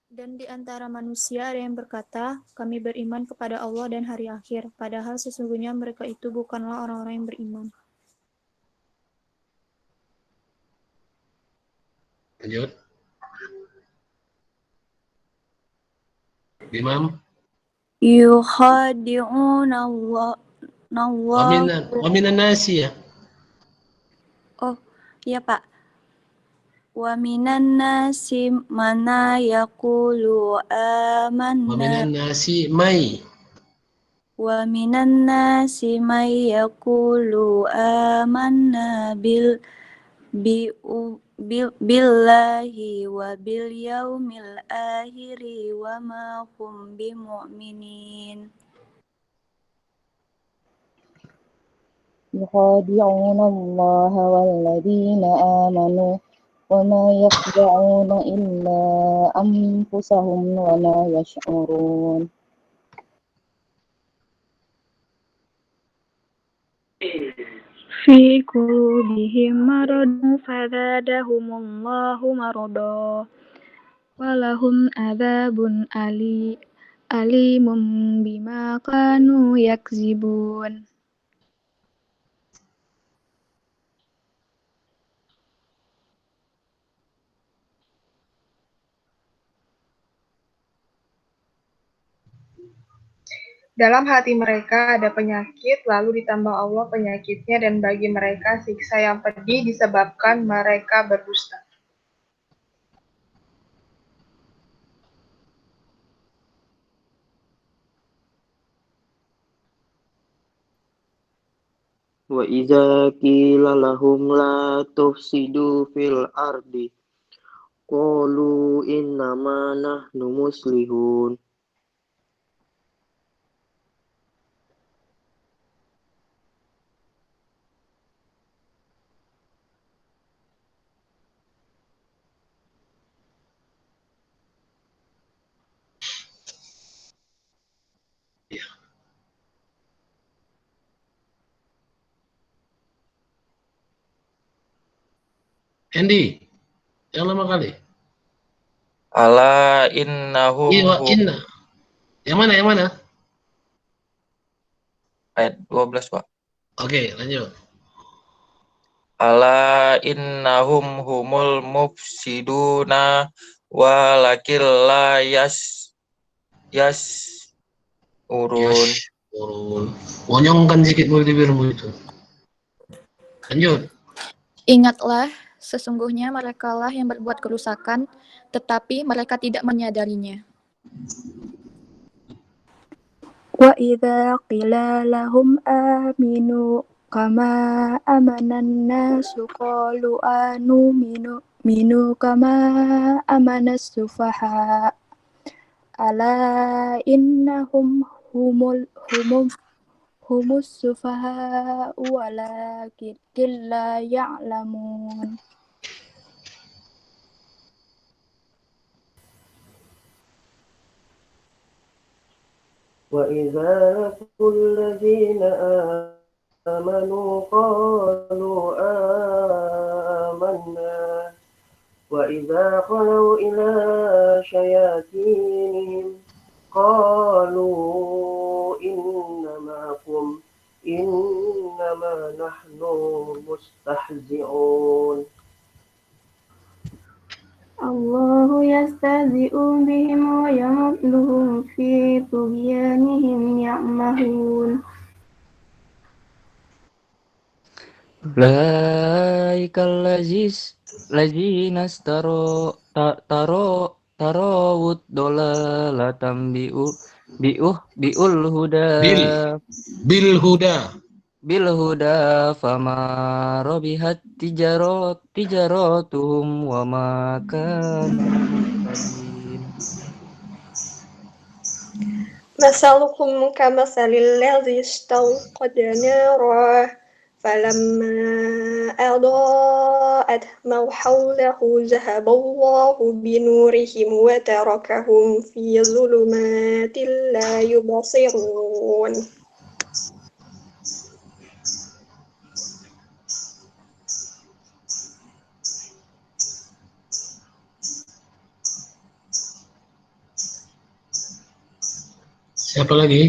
Dan di antara manusia ada yang berkata, kami beriman kepada Allah dan hari akhir, padahal sesungguhnya mereka itu bukanlah orang-orang yang beriman. Lanjut. Imam. Yukhadi'una Allah. Wa minan nasi ya. Oh, iya Pak. Wa minan nasi mana yaqulu amanna. Wa minan nasi mai. Wa minan nasi may yaqulu amanna billahi wa bil yaumil akhiri wa ma hum bimu'minin. يخادعون الله والذين آمنوا وما يخدعون إلا أنفسهم وما يشعرون. في قلوبهم مرض فزادهم الله مرضا ولهم عذاب أليم بما كانوا يكذبون. Dalam hati mereka ada penyakit, lalu ditambah Allah penyakitnya, dan bagi mereka siksa yang pedih disebabkan mereka berdusta. Wa idza qila lahum la tufsidu fil ardi qalu innama nahnu muslihun. Andy, yang lama kali. Ala innahum Iya, inna. Yang mana? Yang mana? ayat 12, Pak. Oke, lanjut. Ala innahum humul mufsiduna walakil la urun. Monyongkan sedikit bibirmu itu. Lanjut. Ingatlah, sesungguhnya merekalah yang berbuat kerusakan, tetapi mereka tidak menyadarinya. Wa idza qila lahum aminu kama amanan nasu qalu minu kama amanas sufaha ala innahum humus sufaha walakin la ya'lamun. Wa idza laqul ladzina amanu qalu amanna wa idza khalu ila syayatinihim qalu innama nahnu mustahzi'un. Allahu yastahzi'u bihim wa yamudduhum fi tughyanihim ya'mahun. Ulaikal ladzina tarawud dolalatam biul huda bil huda fama rabihat tijaratuhum wa ma kanu muhtadin. Masaluhum kamasalil ladzi istawqada nara falamma adaa'at ma hawlahu zahaballahu binurihim wa tarakahum fi dhulumatin la yubsirun. Siapa lagi?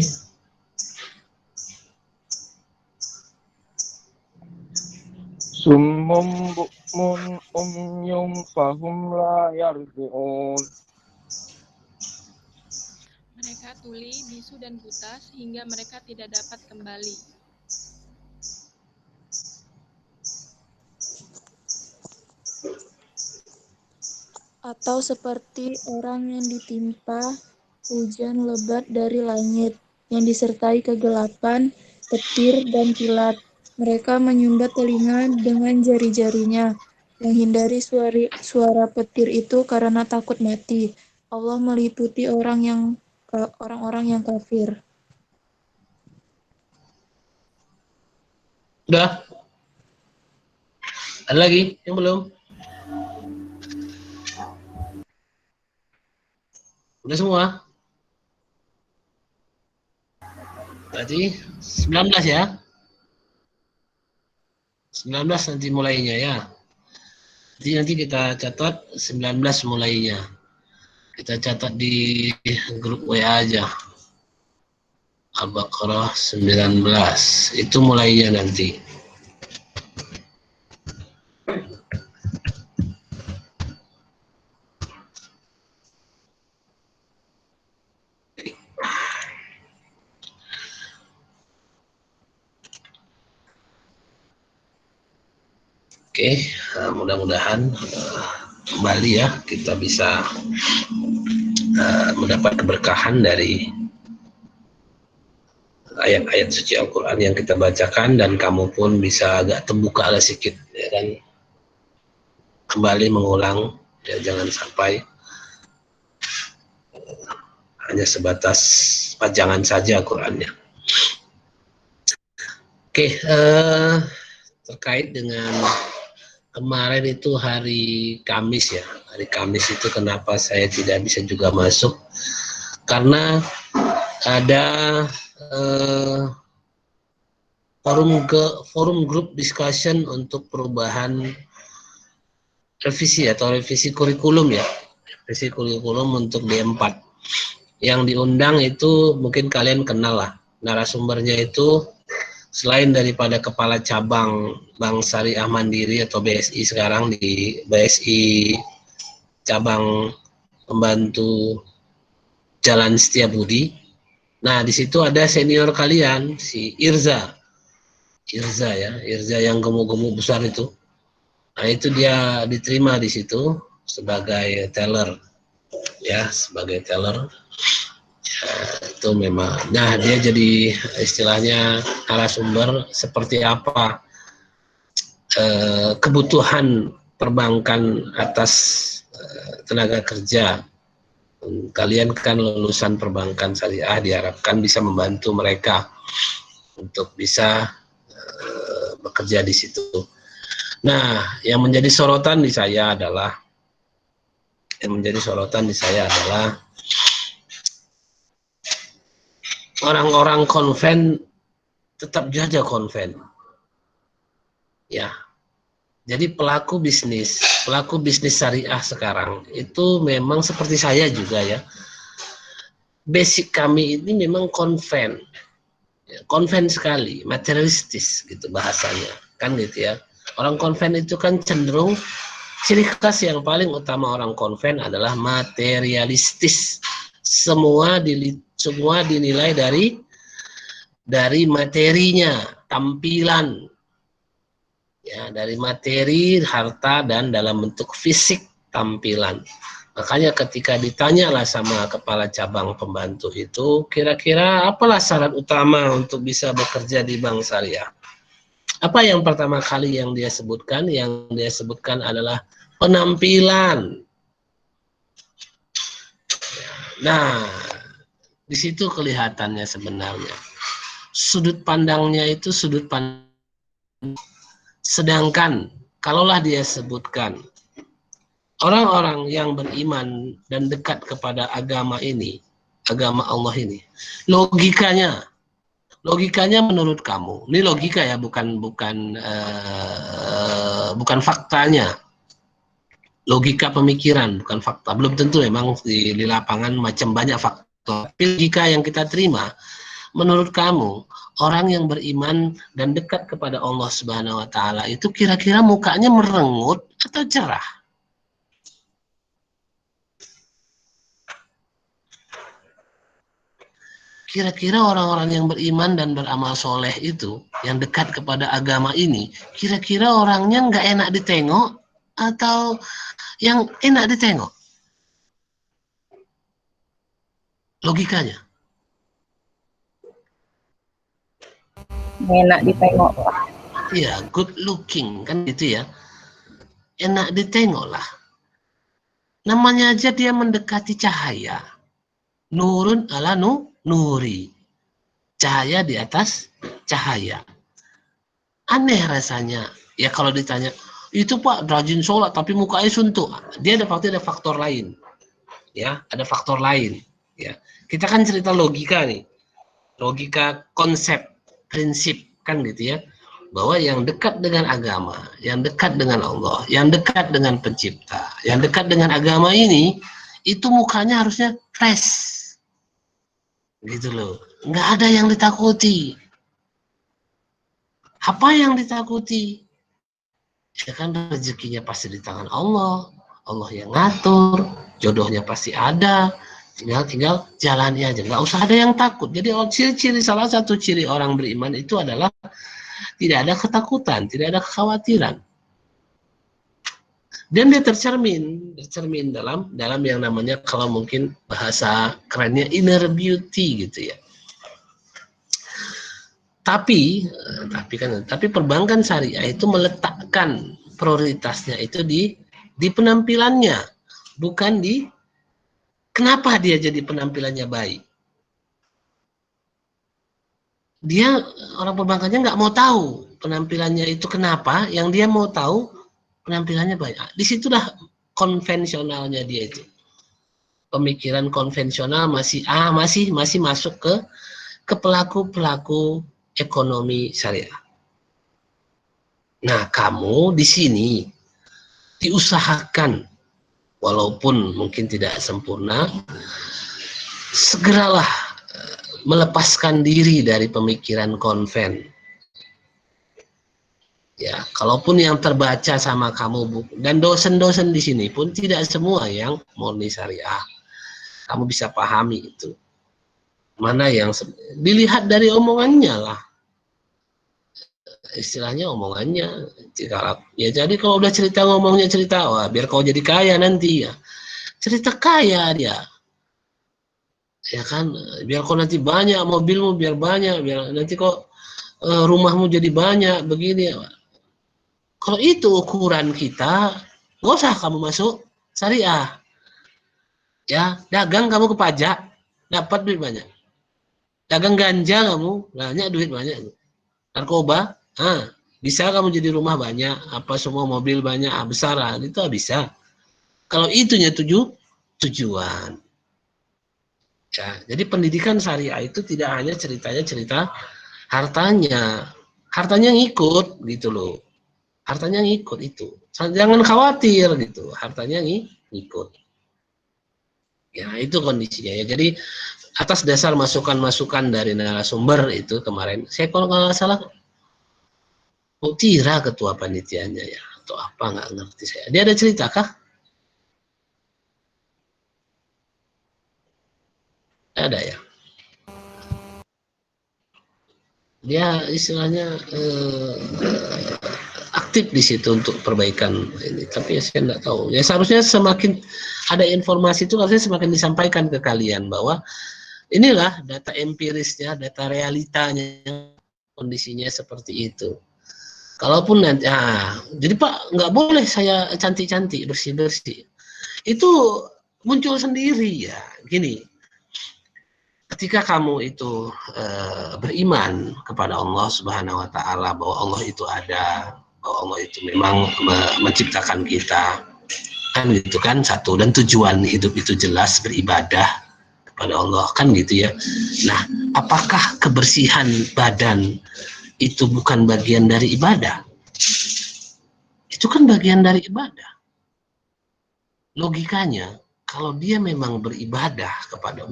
Summum bukmun umyum fahum la yarji'un. Mereka tuli, bisu, dan buta sehingga mereka tidak dapat kembali. Atau seperti orang yang ditimpa hujan lebat dari langit, yang disertai kegelapan, petir, dan kilat. Mereka menyumbat telinga dengan jari-jarinya, menghindari suara petir itu karena takut mati. Allah meliputi orang-orang yang kafir. Udah? Ada lagi yang belum? Udah semua? Berarti 19 ya? 19 nanti mulainya ya. Jadi nanti kita catat 19 mulainya. Kita catat di grup WA aja. Al-Baqarah 19. Itu mulainya nanti. Oke, mudah-mudahan kembali ya kita bisa mendapat keberkahan dari ayat-ayat suci Al-Quran yang kita bacakan, dan kamu pun bisa agak terbuka lah sedikit ya kan, kembali mengulang ya, jangan sampai hanya sebatas pajangan saja Al-Qurannya. Oke, terkait dengan kemarin itu hari Kamis ya. Hari Kamis itu kenapa saya tidak bisa juga masuk? Karena ada forum group discussion untuk perubahan revisi atau revisi kurikulum ya. Revisi kurikulum untuk D4. Yang diundang itu mungkin kalian kenal lah. Narasumbernya itu selain daripada kepala cabang Bank Syariah Mandiri atau BSI sekarang di BSI cabang pembantu Jalan Setiabudi. Nah, di situ ada senior kalian si Irza yang gemuk-gemuk besar itu. Nah, itu dia diterima di situ sebagai teller ya, sebagai teller. Itu memang, nah dia jadi istilahnya narasumber seperti apa kebutuhan perbankan atas tenaga kerja. Kalian kan lulusan perbankan syariah, diharapkan bisa membantu mereka untuk bisa bekerja di situ. Nah, yang menjadi sorotan di saya adalah orang-orang konven tetap saja konven. Ya. Jadi pelaku bisnis syariah sekarang itu memang seperti saya juga ya. Basic kami ini memang konven. Ya, konven sekali, materialistis gitu bahasanya. Kan gitu ya. Orang konven itu kan cenderung ciri khas yang paling utama orang konven adalah materialistis. Semua dinilai dari materinya, tampilan, ya, dari materi, harta, dan dalam bentuk fisik tampilan. Makanya ketika ditanyalah sama kepala cabang pembantu itu, kira-kira apalah syarat utama untuk bisa bekerja di bank syariah? Apa yang pertama kali yang dia sebutkan? Yang dia sebutkan adalah penampilan. Nah, di situ kelihatannya sebenarnya sudut pandangnya itu sudut pandang. Sedangkan kalaulah dia sebutkan orang-orang yang beriman dan dekat kepada agama ini, agama Allah ini, logikanya menurut kamu, ini logika ya, bukan faktanya. Logika pemikiran, bukan fakta. Belum tentu memang di lapangan macam banyak fakta Tapi jika yang kita terima, menurut kamu orang yang beriman dan dekat kepada Allah Subhanahu wa taala itu kira-kira mukanya merengut atau cerah? Kira-kira orang-orang yang beriman dan beramal soleh itu, yang dekat kepada agama ini, kira-kira orangnya nggak enak ditengok atau yang enak ditengok? Logikanya. Enak ditengok. Iya, good looking, kan gitu ya. Enak ditengok lah. Namanya aja dia mendekati cahaya. Nurun ala nuri. Cahaya di atas cahaya. Aneh rasanya. Ya kalau ditanya, itu Pak rajin sholat tapi mukanya suntuk. Dia pasti ada faktor lain. Ya, ada faktor lain. Ya, kita kan cerita logika nih. Logika konsep, prinsip kan gitu ya. Bahwa yang dekat dengan agama, yang dekat dengan Allah, yang dekat dengan pencipta, yang dekat dengan agama ini, itu mukanya harusnya fresh. Gitu loh. Nggak ada yang ditakuti. Apa yang ditakuti? Ya kan rezekinya pasti di tangan Allah. Allah yang ngatur. Jodohnya pasti ada. Tinggal jalani aja. Nggak usah ada yang takut. Jadi ciri-ciri, salah satu ciri orang beriman itu adalah tidak ada ketakutan, tidak ada kekhawatiran. Dan dia tercermin dalam yang namanya, kalau mungkin bahasa kerennya, inner beauty gitu ya. Tapi perbankan syariah itu meletakkan prioritasnya itu di penampilannya, bukan di kenapa dia jadi penampilannya baik. Dia orang perbankannya nggak mau tahu penampilannya itu kenapa, yang dia mau tahu penampilannya baik. Disitulah konvensionalnya dia itu. Pemikiran konvensional masih masuk ke pelaku ekonomi syariah. Nah, kamu di sini diusahakan, walaupun mungkin tidak sempurna, segeralah melepaskan diri dari pemikiran konven. Ya, kalaupun yang terbaca sama kamu dan dosen-dosen di sini pun tidak semua yang murni syariah. Kamu bisa pahami itu. Mana yang dilihat dari omongannya lah. Istilahnya omongannya. Ya jadi kalau udah cerita ngomongnya cerita, wah biar kau jadi kaya nanti ya. Cerita kaya dia. Ya kan, biar kau nanti banyak mobilmu, biar banyak, biar nanti kok rumahmu jadi banyak begini. Kalau itu ukuran kita, nggak usah kamu masuk syariah. Ya, dagang kamu ke pajak, dapat duit banyak. Dagang ganja kamu, banyak duit banyak. Narkoba, bisa kamu jadi rumah banyak, apa semua mobil banyak, besar, itu bisa. Kalau itunya tujuan. Ya, jadi pendidikan syariah itu tidak hanya ceritanya cerita hartanya ngikut gitu loh. Hartanya ngikut itu. Jangan khawatir gitu. Hartanya ngikut. Ya, itu kondisinya ya. Jadi atas dasar masukan-masukan dari narasumber itu kemarin, saya kalau nggak salah Tira ketua panitianya ya, atau apa nggak ngerti saya. Dia ada cerita kah? Ada ya. Dia istilahnya aktif di situ untuk perbaikan ini, tapi ya saya nggak tahu. Ya seharusnya semakin ada informasi itu harusnya semakin disampaikan ke kalian bahwa inilah data empirisnya, data realitanya, kondisinya seperti itu. Kalaupun nanti, jadi Pak nggak boleh saya cantik-cantik, bersih-bersih. Itu muncul sendiri ya, gini. Ketika kamu itu beriman kepada Allah Subhanahu wa taala bahwa Allah itu ada, bahwa Allah itu memang menciptakan kita, kan gitu kan, satu, dan tujuan hidup itu jelas beribadah kepada Allah, kan gitu ya. Nah, apakah kebersihan badan itu bukan bagian dari ibadah? Itu kan bagian dari ibadah. Logikanya, kalau dia memang beribadah kepada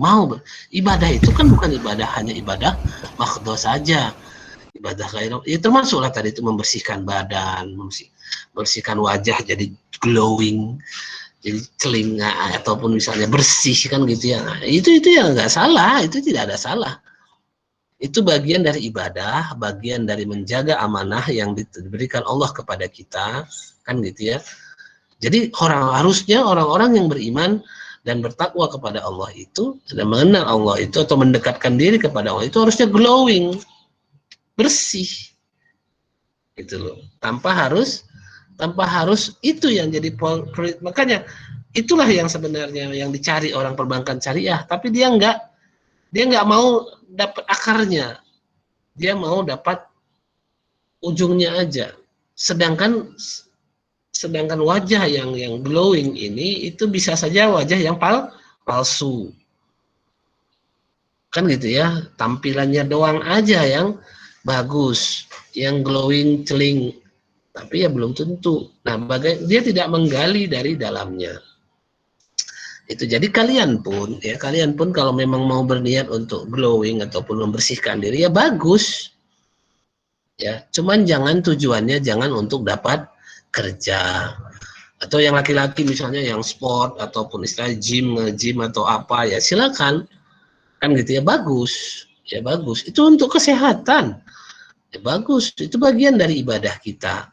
ibadah itu kan bukan ibadah hanya ibadah makhdo saja, ibadah khairah ya termasuklah tadi itu membersihkan badan, membersihkan wajah jadi glowing, jadi celing ataupun misalnya bersih kan gitu ya. Nah, itu ya nggak salah, itu tidak ada salah. Itu bagian dari ibadah, bagian dari menjaga amanah yang diberikan Allah kepada kita kan gitu ya. Jadi harusnya orang-orang yang beriman dan bertakwa kepada Allah itu, dan mengenal Allah itu atau mendekatkan diri kepada Allah itu harusnya glowing, bersih, gitu loh. Tanpa harus itu yang jadi makanya itulah yang sebenarnya yang dicari orang perbankan syariah. Tapi dia nggak mau dapat akarnya, dia mau dapat ujungnya aja. Sedangkan wajah yang glowing ini itu bisa saja wajah yang palsu. Kan gitu ya, tampilannya doang aja yang bagus, yang glowing celing, tapi ya belum tentu. Nah, dia tidak menggali dari dalamnya. Itu jadi kalian pun kalau memang mau berniat untuk glowing ataupun membersihkan diri ya bagus. Ya, cuman tujuannya jangan untuk dapat kerja, atau yang laki-laki misalnya yang sport ataupun istilah gym atau apa ya silakan kan gitu ya, bagus itu untuk kesehatan ya bagus, itu bagian dari ibadah kita,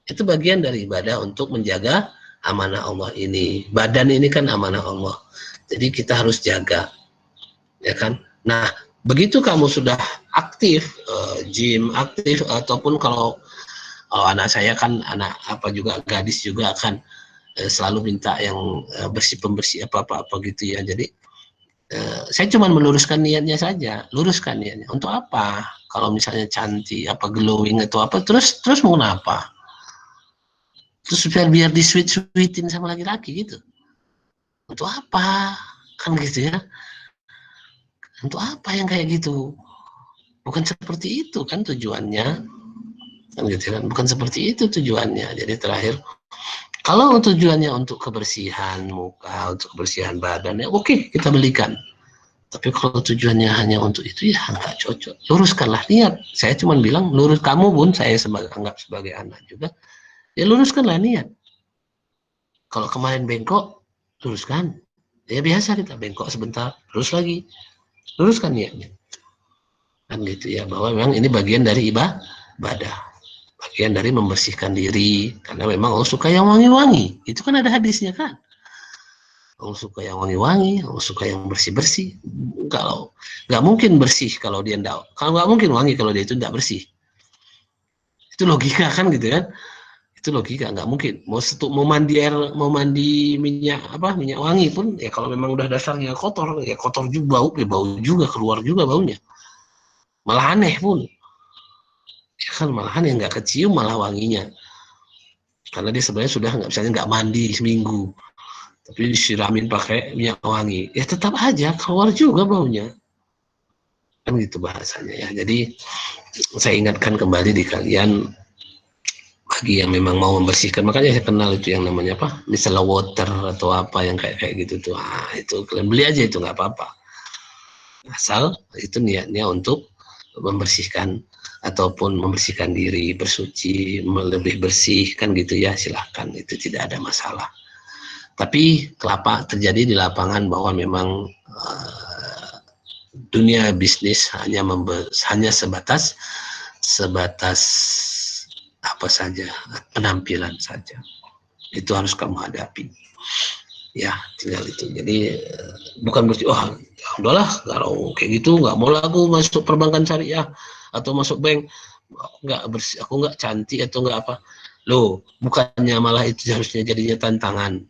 itu bagian dari ibadah untuk menjaga amanah Allah ini. Badan ini kan amanah Allah, jadi kita harus jaga ya kan. Nah begitu kamu sudah aktif gym aktif, ataupun kalau anak saya kan juga gadis juga akan selalu minta yang pembersih apa gitu ya. Jadi saya cuma meluruskan niatnya saja, luruskan niatnya. Untuk apa? Kalau misalnya cantik, glowing atau apa, terus mau kenapa? Terus biar di sweetin sama laki-laki gitu. Untuk apa? Kan gitu ya. Untuk apa yang kayak gitu? Bukan seperti itu kan tujuannya. Kan gitu kan, bukan seperti itu tujuannya. Jadi terakhir, kalau tujuannya untuk kebersihan muka, untuk kebersihan badan, ya oke, kita belikan. Tapi kalau tujuannya hanya untuk itu ya nggak cocok. Luruskanlah niat. Saya cuma bilang kamu pun saya anggap sebagai anak juga, ya luruskanlah niat. Kalau kemarin bengkok, luruskan. Ya biasa kita bengkok sebentar, terus lagi, luruskan niatnya. Kan gitu ya, bahwa memang ini bagian dari ibadah. Bagian dari membersihkan diri, karena memang Allah suka yang wangi-wangi. Itu kan ada hadisnya kan. Allah suka yang wangi-wangi, Allah suka yang bersih-bersih. Kalau nggak mungkin bersih kalau dia enggak, kalau nggak mungkin wangi kalau dia itu enggak bersih. Itu logika kan gitu kan. Itu logika, nggak mungkin. Mau mandi minyak wangi pun ya kalau memang udah dasarnya kotor, ya kotor juga bau juga, keluar juga baunya. Malah aneh pun. Ya kan malahan yang nggak kecium malah wanginya, karena dia sebenarnya sudah nggak mandi seminggu, tapi disiramin pakai minyak wangi, ya tetap aja keluar juga baunya, kan gitu bahasanya ya. Jadi saya ingatkan kembali di kalian, bagi yang memang mau membersihkan, makanya saya kenal itu yang namanya misalnya water atau apa yang kayak gitu tuh, itu kalian beli aja, itu nggak apa-apa, asal itu niatnya untuk membersihkan ataupun membersihkan diri, bersuci, lebih bersih kan gitu ya, silahkan, itu tidak ada masalah. Tapi terjadi di lapangan bahwa memang dunia bisnis hanya sebatas apa saja, penampilan saja. Itu harus kamu hadapi. Ya, tinggal itu. Jadi bukan berarti udahlah kalau kayak gitu nggak mau aku masuk perbankan syariah atau masuk bank, aku nggak cantik atau nggak apa. Loh, bukannya malah itu harusnya jadinya tantangan.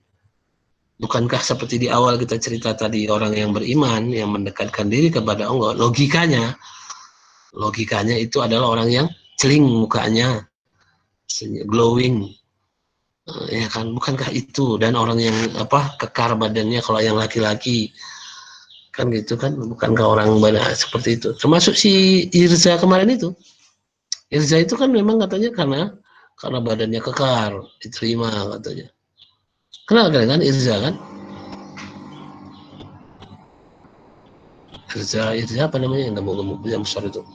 Bukankah seperti di awal kita cerita tadi, orang yang beriman yang mendekatkan diri kepada Allah, logikanya itu adalah orang yang celing mukanya, glowing, ya kan? Bukankah itu? Dan orang yang kekar badannya kalau yang laki-laki kan gitu kan, bukankah orang badan seperti itu? Termasuk si Irza kemarin itu. Irza itu kan memang katanya karena badannya kekar, diterima katanya. Kenal kan Irza kan? Irza apa namanya yang gemuk-gemuk yang besar itu.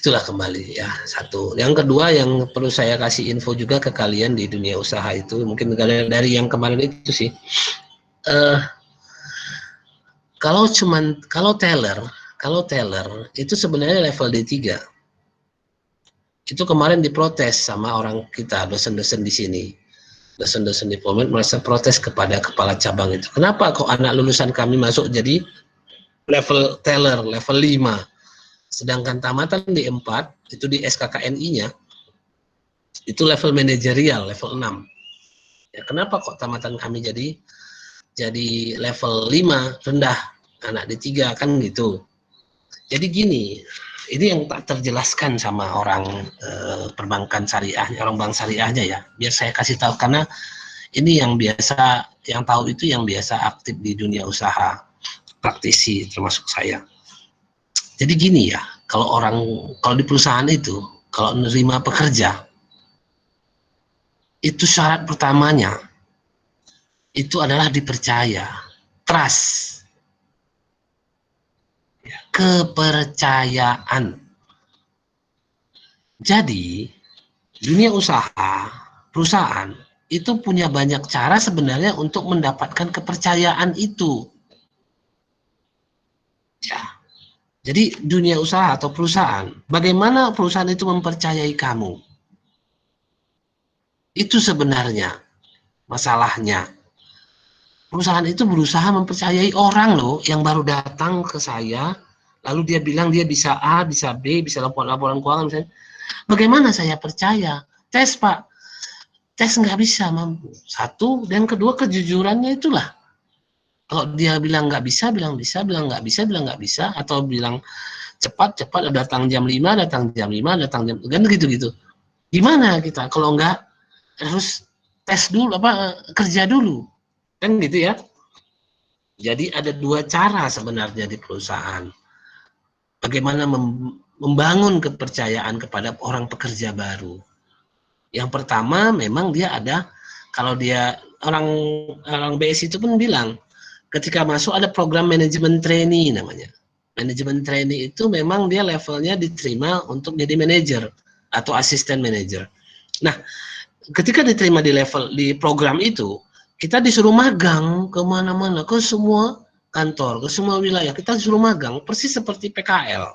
Itulah kembali ya, satu. Yang kedua yang perlu saya kasih info juga ke kalian di dunia usaha itu, mungkin dari yang kemarin itu sih, kalau teller itu sebenarnya level D3. Itu kemarin diprotes sama orang kita, dosen-dosen di sini, dosen-dosen diplomat merasa protes kepada kepala cabang itu. Kenapa kok anak lulusan kami masuk jadi level teller, level 5? Sedangkan tamatan di 4, itu di SKKNI-nya, itu level manajerial, level 6. Ya, kenapa kok tamatan kami jadi level 5, rendah, anak D3, kan gitu. Jadi gini, ini yang tak terjelaskan sama orang perbankan syariahnya, orang bank syariahnya ya. Biar saya kasih tahu, karena ini yang biasa, yang tahu itu yang biasa aktif di dunia usaha, praktisi termasuk saya. Jadi gini ya, kalau di perusahaan itu, kalau menerima pekerja, itu syarat pertamanya, itu adalah dipercaya, trust, ya, kepercayaan. Jadi, dunia usaha, perusahaan, itu punya banyak cara sebenarnya untuk mendapatkan kepercayaan itu. Ya. Jadi dunia usaha atau perusahaan, bagaimana perusahaan itu mempercayai kamu? Itu sebenarnya masalahnya. Perusahaan itu berusaha mempercayai orang loh yang baru datang ke saya, lalu dia bilang dia bisa A, bisa B, bisa laporan keuangan misalnya. Bagaimana saya percaya? Tes Pak, tes nggak bisa mampu. Satu, dan kedua kejujurannya itulah. Kalau dia bilang nggak bisa, bilang bisa, bilang nggak bisa, bilang nggak bisa, atau bilang cepat, datang jam 5, datang jam 5, datang jam, kan gitu-gitu. Gimana kita? Kalau nggak, harus tes dulu, kerja dulu. Kan gitu ya. Jadi ada dua cara sebenarnya di perusahaan. Bagaimana membangun kepercayaan kepada orang pekerja baru. Yang pertama, memang dia ada, kalau dia, orang BS itu pun bilang, ketika masuk ada program manajemen trainee namanya. Manajemen trainee itu memang dia levelnya diterima untuk jadi manajer atau asisten manajer. Nah, ketika diterima di program itu, kita disuruh magang kemana-mana, ke semua kantor, ke semua wilayah. Kita disuruh magang, persis seperti PKL.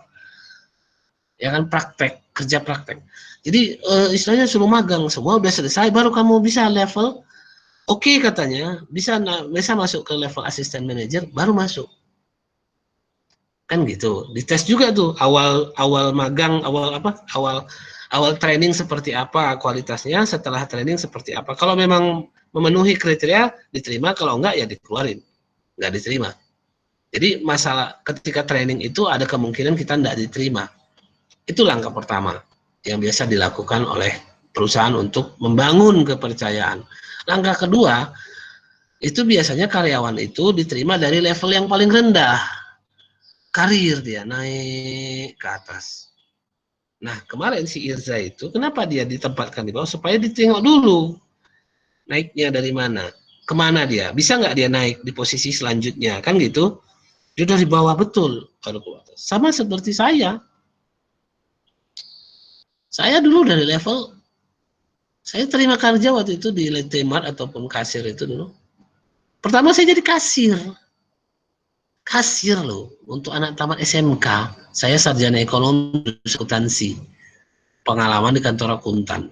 Ya kan, praktek, kerja praktek. Jadi istilahnya suruh magang, semua udah selesai, baru kamu bisa level. Oke, katanya bisa masuk ke level asisten manajer, baru masuk. Kan gitu. Dites juga tuh awal magang, awal training seperti apa kualitasnya, setelah training seperti apa. Kalau memang memenuhi kriteria diterima, kalau enggak ya dikeluarin. Enggak diterima. Jadi masalah ketika training itu ada kemungkinan kita enggak diterima. Itu langkah pertama yang biasa dilakukan oleh perusahaan untuk membangun kepercayaan. Langkah kedua, itu biasanya karyawan itu diterima dari level yang paling rendah. Karir dia naik ke atas. Nah, kemarin si Irza itu, kenapa dia ditempatkan di bawah? Supaya ditengok dulu. Naiknya dari mana? Kemana dia? Bisa nggak dia naik di posisi selanjutnya? Kan gitu. Dia dari bawah betul. Kalau ke atas. Sama seperti saya. Saya dulu dari level, saya terima kerja waktu itu di Letemar ataupun kasir itu dulu. Pertama saya jadi kasir. Kasir loh, untuk anak tamat SMK. Saya sarjana ekonomi akuntansi. Pengalaman di kantor akuntan.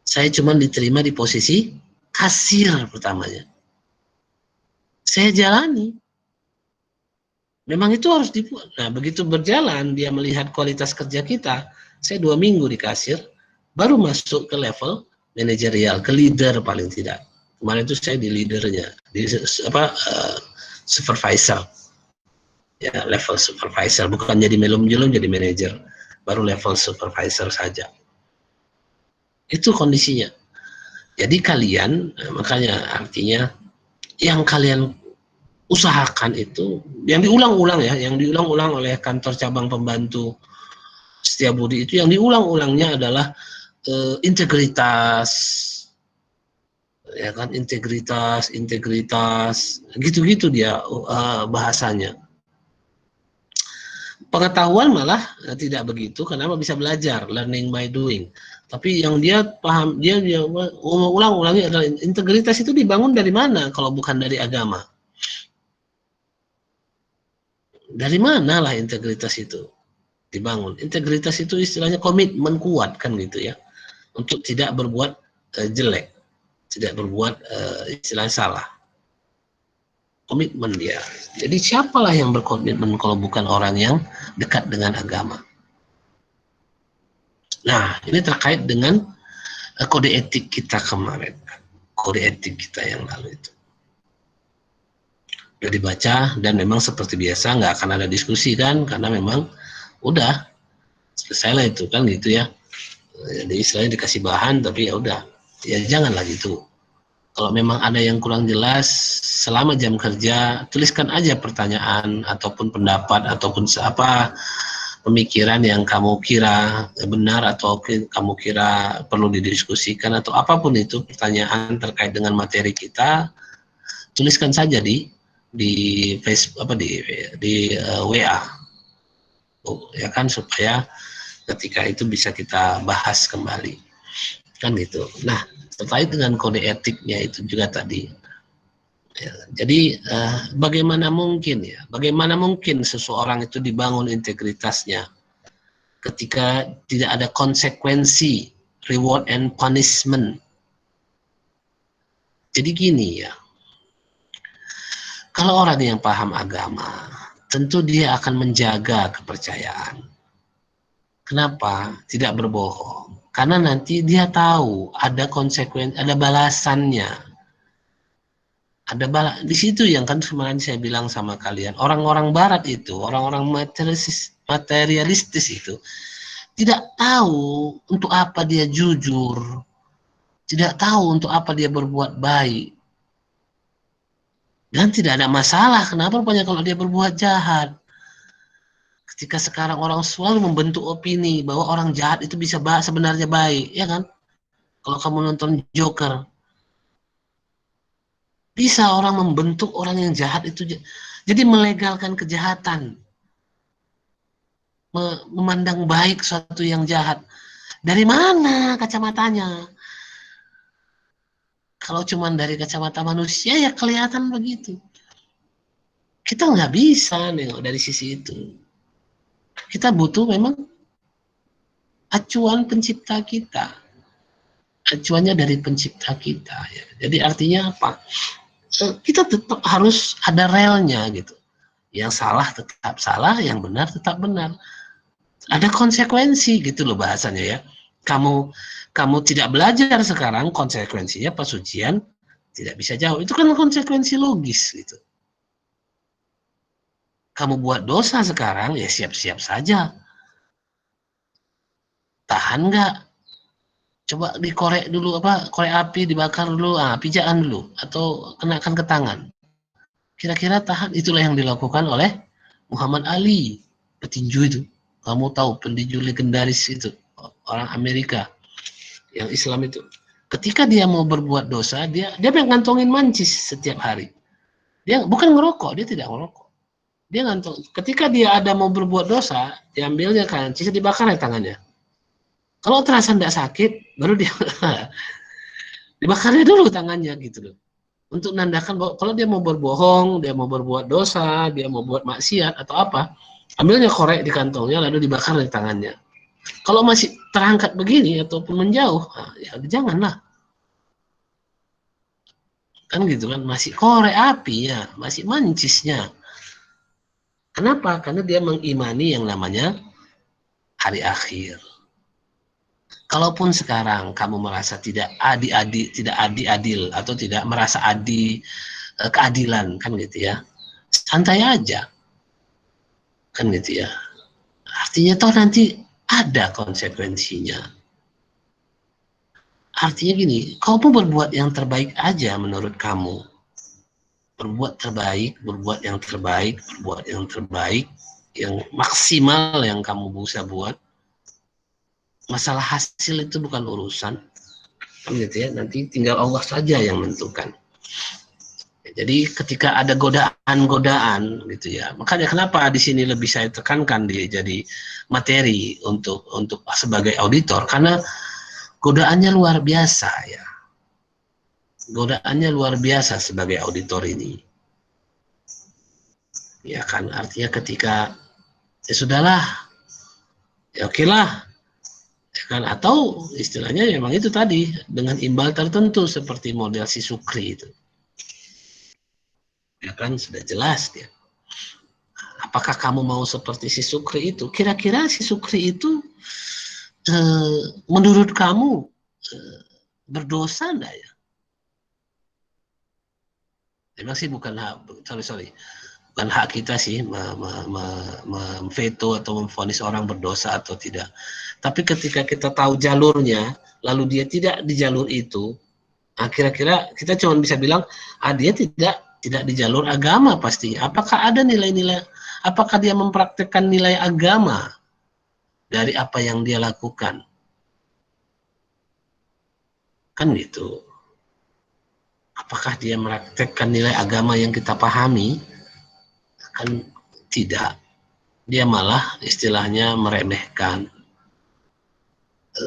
Saya cuma diterima di posisi kasir pertamanya. Saya jalani. Memang itu harus dibuat. Nah, begitu berjalan, dia melihat kualitas kerja kita. Saya 2 minggu di kasir, baru masuk ke level manajerial, ke leader paling tidak. Kemarin itu saya di leadernya, di supervisor. Ya, level supervisor, bukan jadi melum-jelum jadi manajer, baru level supervisor saja. Itu kondisinya. Jadi kalian, makanya artinya yang kalian usahakan itu, yang diulang-ulang ya, yang diulang-ulang oleh kantor cabang pembantu Setiabudi itu, yang diulang-ulangnya adalah integritas, ya kan, integritas, gitu-gitu dia bahasanya. Pengetahuan malah tidak begitu, karena bisa belajar, learning by doing. Tapi yang dia paham, dia ulang-ulangi adalah integritas itu dibangun dari mana kalau bukan dari agama? Dari mana lah integritas itu dibangun? Integritas itu istilahnya komitmen kuat kan gitu ya, untuk tidak berbuat jelek, tidak berbuat istilah salah. Komitmen dia. Jadi siapalah yang berkomitmen kalau bukan orang yang dekat dengan agama. Nah, ini terkait dengan kode etik kita kemarin. Kode etik kita yang lalu itu. Udah dibaca, dan memang seperti biasa nggak akan ada diskusi kan, karena memang udah selesai lah itu kan gitu ya. Jadi istilahnya dikasih bahan, tapi ya udah, ya janganlah gitu. Kalau memang ada yang kurang jelas, selama jam kerja, tuliskan aja pertanyaan, ataupun pendapat, ataupun apa pemikiran yang kamu kira benar, atau kamu kira perlu didiskusikan, atau apapun itu pertanyaan terkait dengan materi kita, tuliskan saja di Facebook, di WA, ya kan, supaya ketika itu bisa kita bahas kembali, kan gitu. Nah, terkait dengan kode etiknya itu juga tadi. Ya, jadi bagaimana mungkin seseorang itu dibangun integritasnya ketika tidak ada konsekuensi, reward and punishment. Jadi gini ya, kalau orang yang paham agama, tentu dia akan menjaga kepercayaan. Kenapa? Tidak berbohong. Karena nanti dia tahu ada konsekuensi, ada balasannya. Di situ yang kan kemarin saya bilang sama kalian, orang-orang barat itu, orang-orang materialistis itu, tidak tahu untuk apa dia jujur, tidak tahu untuk apa dia berbuat baik. Dan tidak ada masalah, kenapa rupanya kalau dia berbuat jahat. Ketika sekarang orang selalu membentuk opini bahwa orang jahat itu bisa sebenarnya baik, ya kan? Kalau kamu nonton Joker, bisa orang membentuk orang yang jahat itu, jadi melegalkan kejahatan, memandang baik suatu yang jahat. Dari mana kacamatanya? Kalau cuma dari kacamata manusia ya kelihatan begitu. Kita nggak bisa nengok dari sisi itu. Kita butuh memang acuan pencipta kita. Acuannya dari pencipta kita. Ya. Jadi artinya apa? Kita tetap harus ada relnya gitu. Yang salah tetap salah, yang benar tetap benar. Ada konsekuensi gitu loh bahasanya ya. Kamu tidak belajar sekarang, konsekuensinya pas ujian tidak bisa jauh. Itu kan konsekuensi logis gitu. Kamu buat dosa sekarang, ya siap-siap saja. Tahan nggak? Coba dikorek dulu, korek api, dibakar dulu, pijakan dulu, atau kenakan ke tangan. Kira-kira tahan. Itulah yang dilakukan oleh Muhammad Ali, petinju itu. Kamu tahu petinju legendaris itu, orang Amerika, yang Islam itu. Ketika dia mau berbuat dosa, dia ngantongin mancis setiap hari. Dia bukan ngerokok, dia tidak ngerokok. Dia ngantong. Ketika dia ada mau berbuat dosa, diambilnya kancis, dibakar ya tangannya. Kalau terasa tidak sakit, baru dia dibakarnya dulu tangannya gitu loh. Untuk menandakan bahwa kalau dia mau berbohong, dia mau berbuat dosa, dia mau buat maksiat atau apa, ambilnya korek di kantongnya lalu dibakar di tangannya. Kalau masih terangkat begini ataupun menjauh, ya janganlah. Kan gitu kan, masih korek apinya, masih mancisnya. Kenapa? Karena dia mengimani yang namanya hari akhir. Kalaupun sekarang kamu merasa tidak adil atau tidak merasa keadilan, kan gitu ya, santai aja, kan gitu ya. Artinya toh nanti ada konsekuensinya. Artinya gini, kamu berbuat yang terbaik aja menurut kamu. Berbuat yang terbaik, yang maksimal yang kamu bisa buat. Masalah hasil itu bukan urusan. kan gitu ya, nanti tinggal Allah saja yang menentukan. Jadi ketika ada godaan-godaan gitu ya, makanya kenapa di sini lebih saya tekankan dia jadi materi untuk sebagai auditor, karena godaannya luar biasa ya, godaannya luar biasa sebagai auditor ini, ya kan, artinya ketika ya sudahlah, ya oke lah, ya kan, atau istilahnya memang itu tadi dengan imbal tertentu seperti model si Sukri itu. Ya kan sudah jelas dia. Apakah kamu mau seperti si Sukri itu? Kira-kira si Sukri itu menurut kamu berdosa enggak ya? Memang sih bukan hak, bukan hak kita sih memveto atau memvonis orang berdosa atau tidak. Tapi ketika kita tahu jalurnya, lalu dia tidak di jalur itu, kira-kira kita cuma bisa bilang, dia tidak di jalur agama pasti. Apakah ada nilai-nilai, apakah dia mempraktekkan nilai agama dari apa yang dia lakukan? Kan gitu. Apakah dia mempraktekkan nilai agama yang kita pahami? Kan tidak. Dia malah istilahnya meremehkan.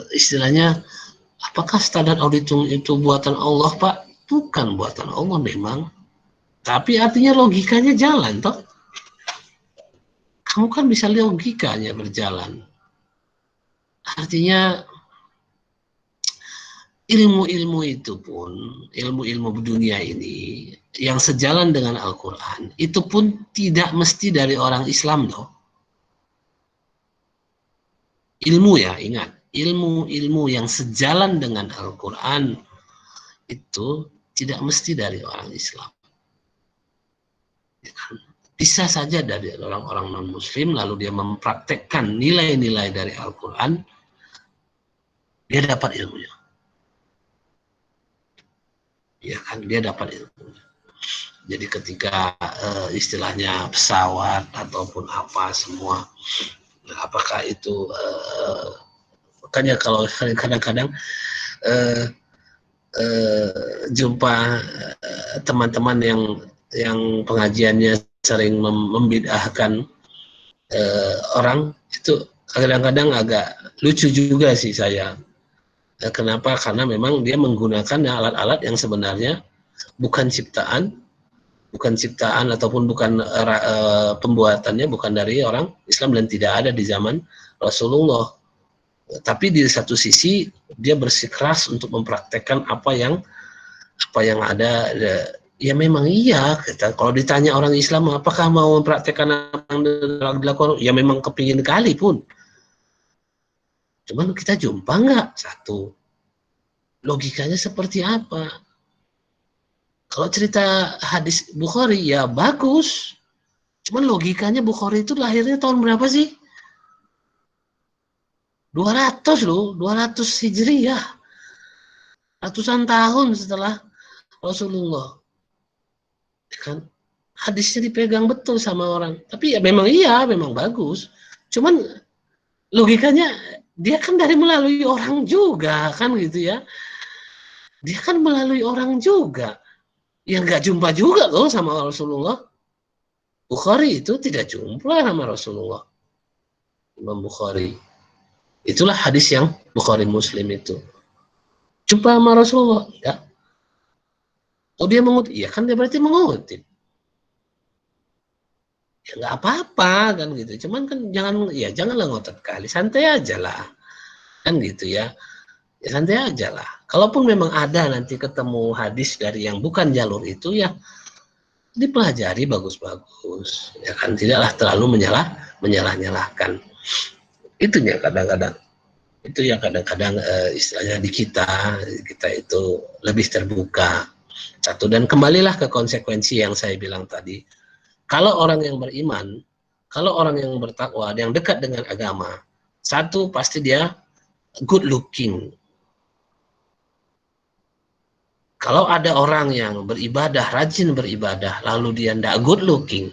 Istilahnya, apakah standar auditung itu buatan Allah, Pak? Bukan buatan Allah memang. Tapi artinya logikanya jalan, toh. Kamu kan bisa logikanya berjalan. Artinya ilmu-ilmu itu pun, ilmu-ilmu dunia ini yang sejalan dengan Al-Quran, itu pun tidak mesti dari orang Islam, loh. Ilmu ya, ingat, ilmu-ilmu yang sejalan dengan Al-Quran itu tidak mesti dari orang Islam. Bisa saja dari orang-orang non-muslim, lalu dia mempraktekkan nilai-nilai dari Al-Quran, dia dapat ilmunya. Ya kan, dia dapat ilmunya. Jadi ketika istilahnya pesawat ataupun apa semua, apakah itu, makanya kalau kadang-kadang jumpa teman-teman yang pengajiannya sering membid'ahkan orang, itu kadang-kadang agak lucu juga sih saya. Kenapa? Karena memang dia menggunakan alat-alat yang sebenarnya bukan ciptaan ataupun bukan pembuatannya bukan dari orang Islam dan tidak ada di zaman Rasulullah. Tapi di satu sisi dia bersikeras untuk mempraktekkan apa yang ada. Ya memang iya, kalau ditanya orang Islam apakah mau mempraktekkan apa yang dilakukan, ya memang kepingin kali pun. Cuman kita jumpa nggak satu logikanya seperti apa? Kalau cerita hadis Bukhari ya bagus, cuman logikanya Bukhari itu lahirnya tahun berapa sih? 200 loh, 200 Hijriyah, ratusan tahun setelah Rasulullah. Kan hadisnya dipegang betul sama orang, tapi ya memang iya, memang bagus, cuman logikanya dia kan melalui orang juga, kan gitu ya, dia kan melalui orang juga yang nggak jumpa juga loh sama Rasulullah. Bukhari itu tidak jumpa sama Rasulullah, Imam Bukhari. Itulah hadis yang Bukhari Muslim itu jumpa sama Rasulullah, ya. Oh dia mengutip, iya kan dia berarti mengutip. Ya nggak apa-apa kan gitu. Cuman kan janganlah ngotot kali, santai aja lah. Kan gitu ya. Ya santai aja lah. Kalaupun memang ada nanti ketemu hadis dari yang bukan jalur itu, ya dipelajari bagus-bagus. Ya kan, tidaklah terlalu menyalah-nyalahkan. Itu ya kadang-kadang. Itu yang kadang-kadang istilahnya di kita itu lebih terbuka. Satu, dan kembalilah ke konsekuensi yang saya bilang tadi. Kalau orang yang beriman, kalau orang yang bertakwa, yang dekat dengan agama, satu pasti dia good looking. Kalau ada orang yang beribadah, rajin beribadah, lalu dia tidak good looking,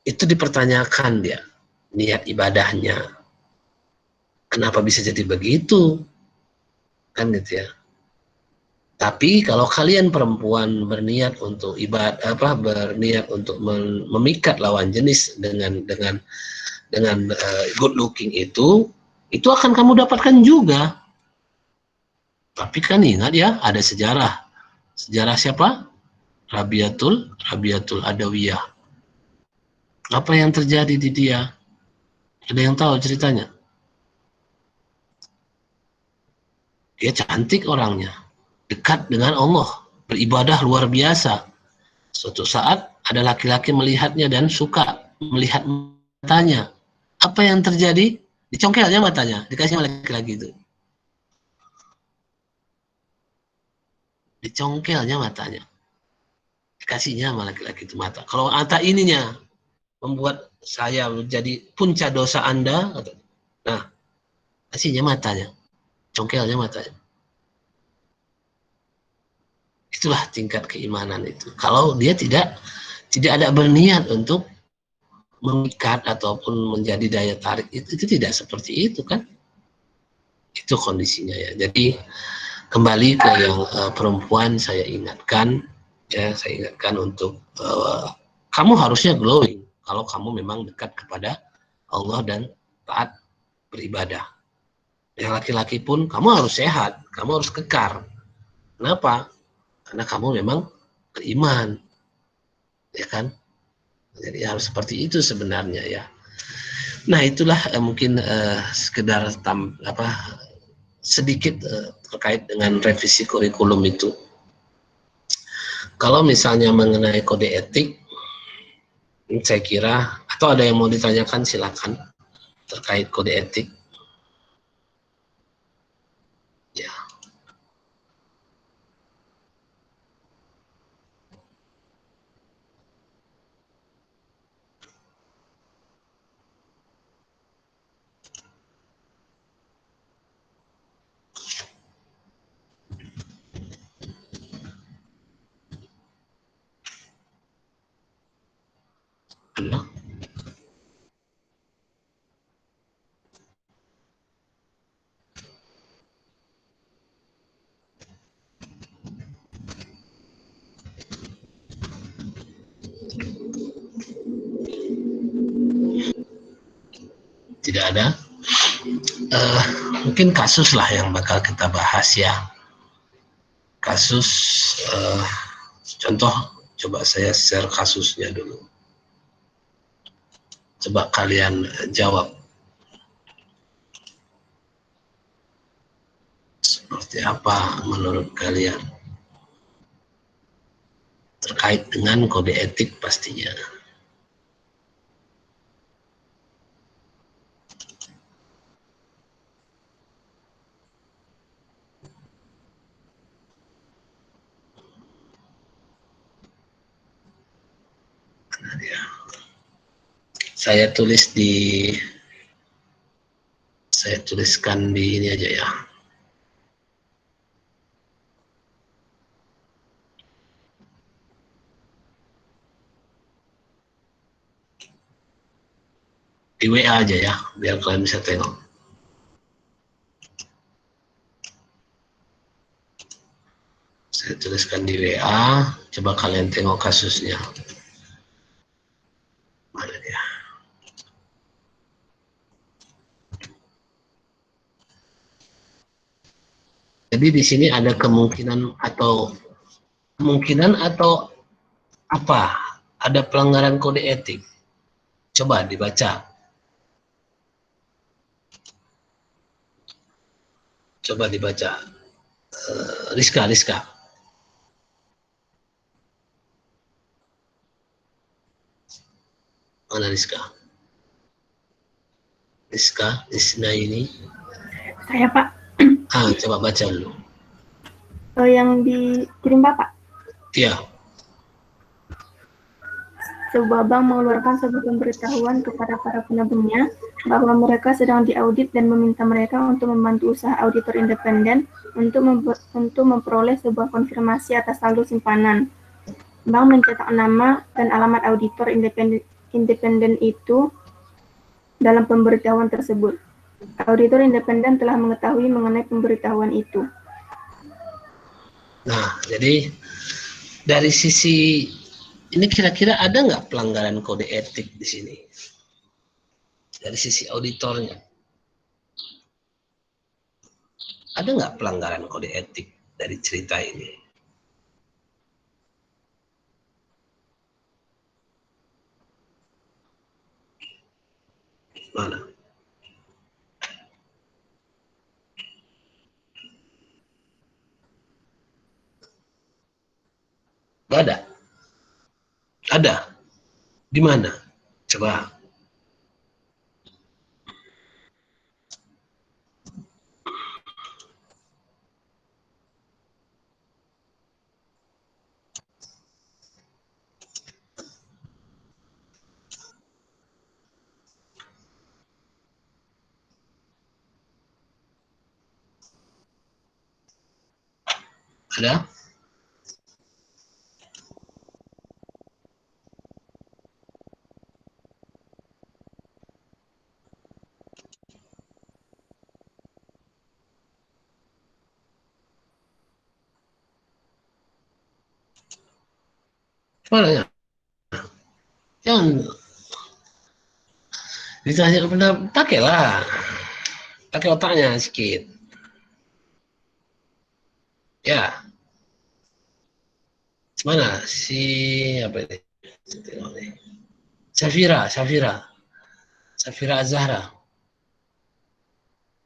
itu dipertanyakan dia niat ibadahnya. Kenapa bisa jadi begitu? Kan gitu ya. Tapi kalau kalian perempuan berniat untuk berniat untuk memikat lawan jenis dengan good looking itu akan kamu dapatkan juga. Tapi kan ingat ya, ada sejarah. Sejarah siapa? Rabiatul Adawiyah. Apa yang terjadi di dia? Ada yang tahu ceritanya? Dia cantik orangnya, dekat dengan Allah, beribadah luar biasa. Suatu saat ada laki-laki melihatnya dan suka melihat matanya. Apa yang terjadi? Dicongkelnya matanya, dikasih sama laki-laki itu. Dicongkelnya matanya, dikasihnya sama laki-laki itu mata. Kalau mata ininya membuat saya menjadi punca dosa Anda, nah, kasihnya matanya, congkelnya matanya. Itulah tingkat keimanan itu. Kalau dia tidak ada berniat untuk mengikat ataupun menjadi daya tarik, itu tidak seperti itu kan. Itu kondisinya ya. Jadi kembali ke yang perempuan, saya ingatkan untuk kamu harusnya glowing kalau kamu memang dekat kepada Allah dan taat beribadah. Yang laki-laki pun kamu harus sehat, kamu harus kekar. Kenapa? Karena kamu memang beriman, ya kan? Jadi harus seperti itu sebenarnya ya. Nah itulah mungkin sekedar sedikit terkait dengan revisi kurikulum itu. Kalau misalnya mengenai kode etik, saya kira, atau ada yang mau ditanyakan silakan terkait kode etik. Ya. Halo? Tidak ada. Mungkin kasus lah yang bakal kita bahas ya. Kasus, contoh, coba saya share kasusnya dulu. Coba kalian jawab. Seperti apa menurut kalian? Terkait dengan kode etik pastinya. Saya tuliskan di ini aja ya. Di WA aja ya, biar kalian bisa tengok. Saya tuliskan di WA, coba kalian tengok kasusnya. Mana dia? Jadi di sini ada kemungkinan atau apa? Ada pelanggaran kode etik. Coba dibaca. Coba dibaca. Rizka. Mana Rizka? Rizka ini. Saya Pak. Coba baca dulu. Yang dikirim Bapak. Iya. Sebuah bank mengeluarkan sebuah pemberitahuan kepada para penerbitnya bahwa mereka sedang diaudit dan meminta mereka untuk membantu usaha auditor independen untuk memperoleh sebuah konfirmasi atas saldo simpanan. Bank mencetak nama dan alamat auditor independen itu dalam pemberitahuan tersebut. Auditor independen telah mengetahui mengenai pemberitahuan itu. Nah, jadi dari sisi ini kira-kira ada nggak pelanggaran kode etik di sini? Dari sisi auditornya. Ada nggak pelanggaran kode etik dari cerita ini? Mana? Nggak ada? Ada? Di mana? Coba. Ada? Mana ya? Jangan ditanya kepada, pakailah. Pakai otaknya sedikit. Ya. Mana si apa ini? Safira Azhara.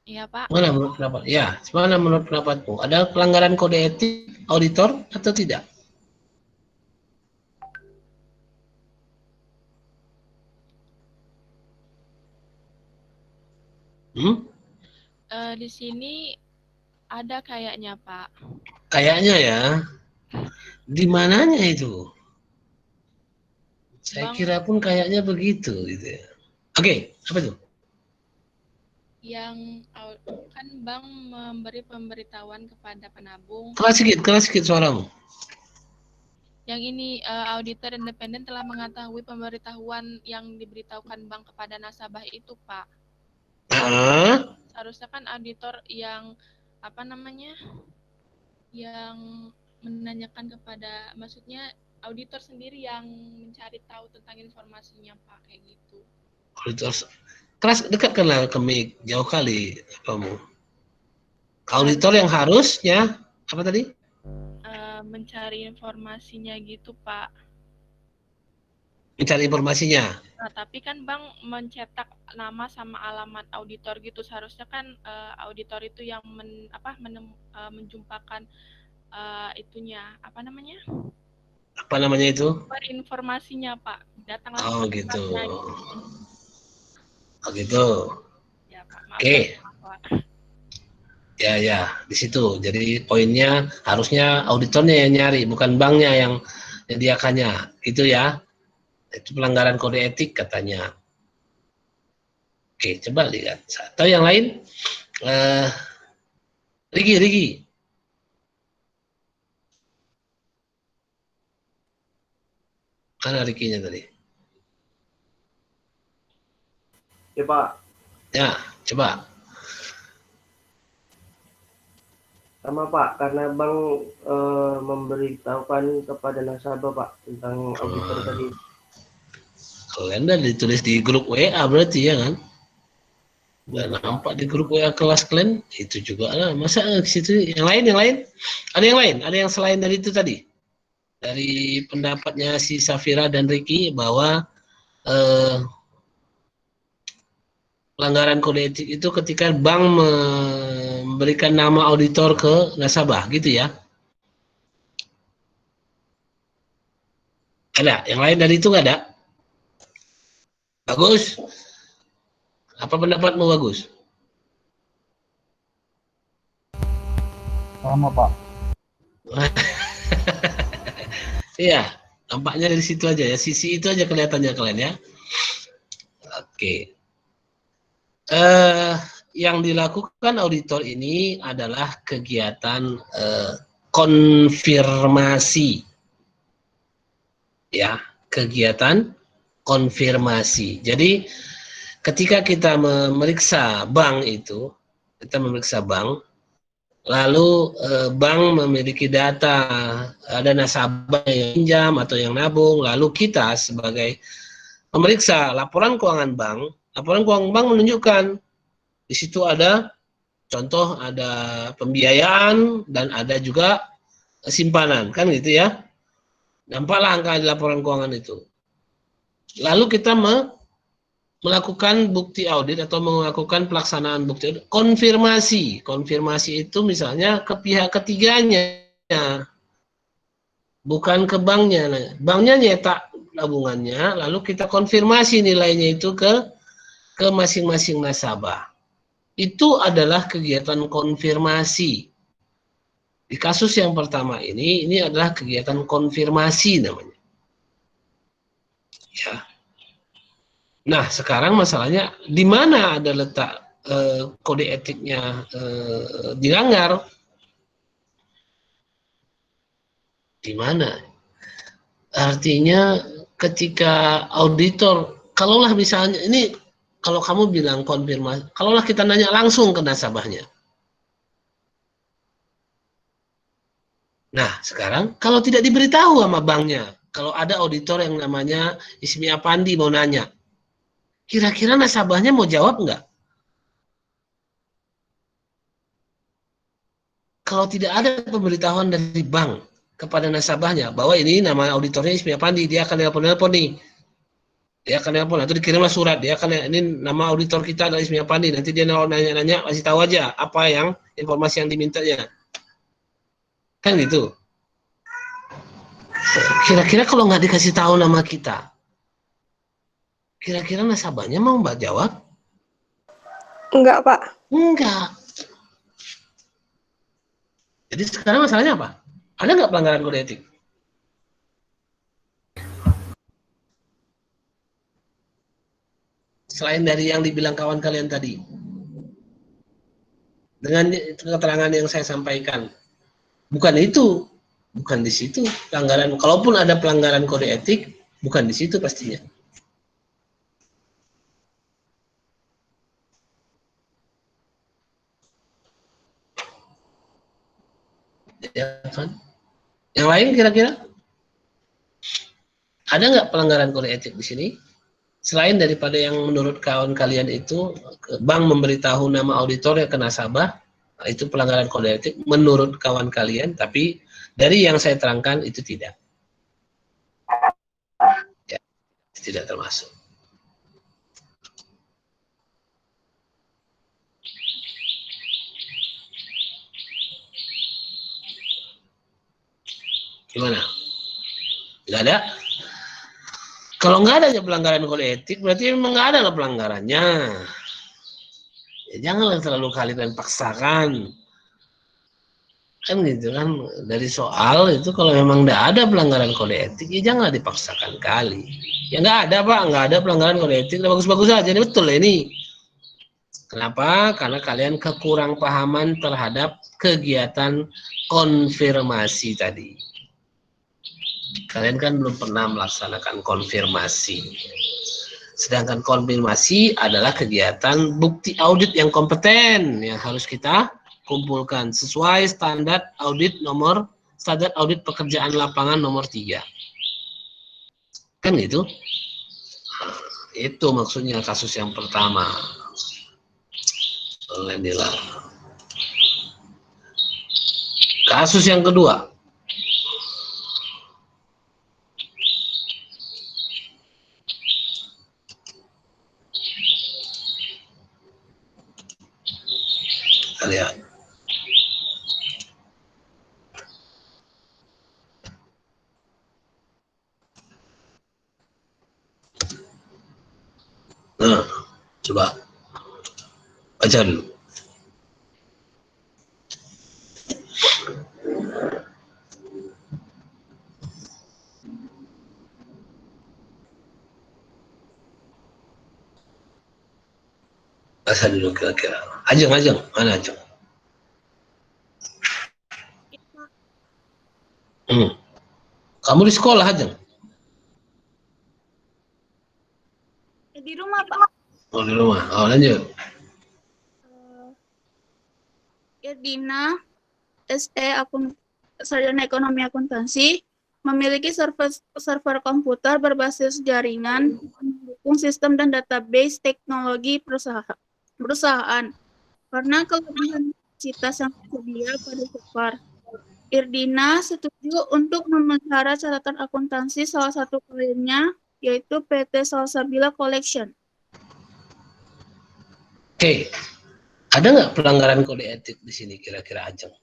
Iya, Pak. Mana menurut pendapat? Ya, mana menurut pendapatmu? Ada pelanggaran kode etik auditor atau tidak? Di sini ada kayaknya, Pak. Kayaknya ya. Di mananya itu? Saya kira pun kayaknya begitu gitu ya. Oke, apa itu? Yang kan bank memberi pemberitahuan kepada penabung. Keras sedikit suaramu. Yang ini auditor independen telah mengetahui pemberitahuan yang diberitahukan bank kepada nasabah itu, Pak. Seharusnya kan auditor yang apa namanya? Yang menanyakan kepada, maksudnya auditor sendiri yang mencari tahu tentang informasinya, Pak, kayak gitu. Auditor keras, dekatkanlah ke mic, jauh kali kamu. Auditor yang harusnya apa tadi? Mencari informasinya gitu, Pak. Mencari informasinya. Nah, tapi kan bank mencetak nama sama alamat auditor gitu. Seharusnya kan auditor itu yang menjumpakan itunya, apa namanya? Apa namanya itu? Informasinya, Pak. Datanglah. Oh, gitu. Gitu. Oh, gitu. Ya, Pak. Maaf, Oke. Pak. Ya, di situ. Jadi poinnya harusnya auditornya yang nyari, bukan banknya yang menyediakannya. Gitu ya. Itu pelanggaran kode etik katanya. Oke, coba lihat. Atau yang lain? Rigi. Mana Riginya tadi? Ya, Pak. Ya, coba. Sama, Pak, karena bank memberitahukan kepada nasabah, Pak, tentang auditor tadi. Kalian udah ditulis di grup WA berarti ya kan? Udah nampak di grup WA kelas kalian, itu juga lah. Masa ke situ yang lain? Ada yang lain? Ada yang selain dari itu tadi? Dari pendapatnya si Safira dan Ricky bahwa pelanggaran kode etik itu ketika bank memberikan nama auditor ke nasabah, gitu ya? Ada? Yang lain dari itu nggak ada? Bagus. Apa pendapatmu, Bagus? Sama, Pak. Iya, nampaknya dari situ aja ya. Sisi itu aja kelihatannya kalian ya. Oke. Yang dilakukan auditor ini adalah kegiatan konfirmasi. Ya, kegiatan konfirmasi. Jadi ketika kita memeriksa bank itu, kita memeriksa bank, lalu bank memiliki data, ada nasabah yang pinjam atau yang nabung, lalu kita sebagai pemeriksa laporan keuangan bank menunjukkan di situ ada contoh, ada pembiayaan dan ada juga simpanan, kan gitu ya. Nampaklah angka di laporan keuangan itu. Lalu kita melakukan bukti audit atau melakukan pelaksanaan bukti audit. Konfirmasi itu misalnya ke pihak ketiganya, bukan ke banknya. Nah, banknya nyetak tabungannya, lalu kita konfirmasi nilainya itu ke masing-masing nasabah. Itu adalah kegiatan konfirmasi. Di kasus yang pertama ini adalah kegiatan konfirmasi namanya. Ya. Nah, sekarang masalahnya di mana ada letak kode etiknya dilanggar? Di mana? Artinya ketika auditor, kalaulah misalnya ini, kalau kamu bilang konfirmasi, kalaulah kita nanya langsung ke nasabahnya. Nah, sekarang kalau tidak diberitahu sama banknya, kalau ada auditor yang namanya Ismi Apandi mau nanya, kira-kira nasabahnya mau jawab nggak? Kalau tidak ada pemberitahuan dari bank kepada nasabahnya bahwa ini nama auditornya Ismi Apandi, dia akan nelpon nih. Dia akan nelpon atau dikirimlah surat, dia akan, ini nama auditor kita adalah Ismi Apandi, nanti dia nanya-nanya, kasih tahu aja apa yang informasi yang dimintanya. Kan gitu. Kira-kira kalau nggak dikasih tahu nama kita, kira-kira nasabahnya mau Mbak jawab? Enggak, Pak. Enggak. Jadi sekarang masalahnya apa? Ada nggak pelanggaran kode etik? Selain dari yang dibilang kawan kalian tadi. Dengan keterangan yang saya sampaikan. Bukan itu. Bukan di situ pelanggaran. Kalaupun ada pelanggaran kode etik, bukan di situ pastinya. Ya kan? Yang lain kira-kira? Ada nggak pelanggaran kode etik di sini? Selain daripada yang menurut kawan kalian itu, bank memberitahu nama auditor ke nasabah, itu pelanggaran kode etik menurut kawan kalian, tapi dari yang saya terangkan itu tidak. Ya, tidak termasuk. Gimana? Nggak ada? Kalau nggak ada pelanggaran kode etik, berarti memang nggak ada pelanggarannya. Ya, janganlah terlalu kalian paksakan. Kan gitu kan, dari soal itu kalau memang nggak ada pelanggaran kode etik, ya janganlah dipaksakan kali. Ya nggak ada Pak, nggak ada pelanggaran kode etik, bagus-bagus aja, ini betul ini. Kenapa? Karena kalian kekurang pahaman terhadap kegiatan konfirmasi tadi. Kalian kan belum pernah melaksanakan konfirmasi. Sedangkan konfirmasi adalah kegiatan bukti audit yang kompeten yang harus kita kumpulkan sesuai standar audit pekerjaan lapangan nomor 3. Kan itu? Itu maksudnya kasus yang pertama. Alhamdulillah. Kasus yang kedua. Kita lihat. Nah, coba baca dulu. Baca dulu kira-kira. Ajeng, mana Ajeng? Kamu di sekolah Ajeng? Di rumah, Pak. Oh, di rumah. Oh, lanjut. Irdina SE Sarjana Ekonomi Akuntansi memiliki server komputer berbasis jaringan mendukung sistem dan database teknologi perusahaan. Karena kelebihan kapasitas yang tersedia pada server, Irdina setuju untuk memelihara catatan akuntansi salah satu kliennya, yaitu PT Salsabila Collection. Oke, ada nggak pelanggaran kode etik di sini kira-kira Ajeng?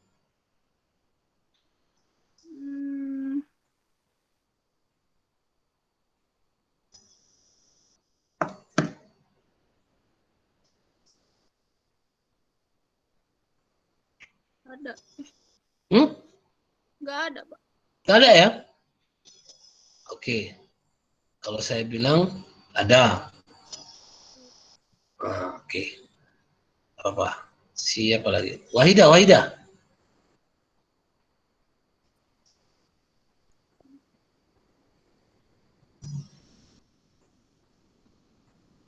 Ada. Nggak ada, Pak. Nggak ada ya? Oke, kalau saya bilang ada. Oke. Apa? Siapa lagi? Wahida.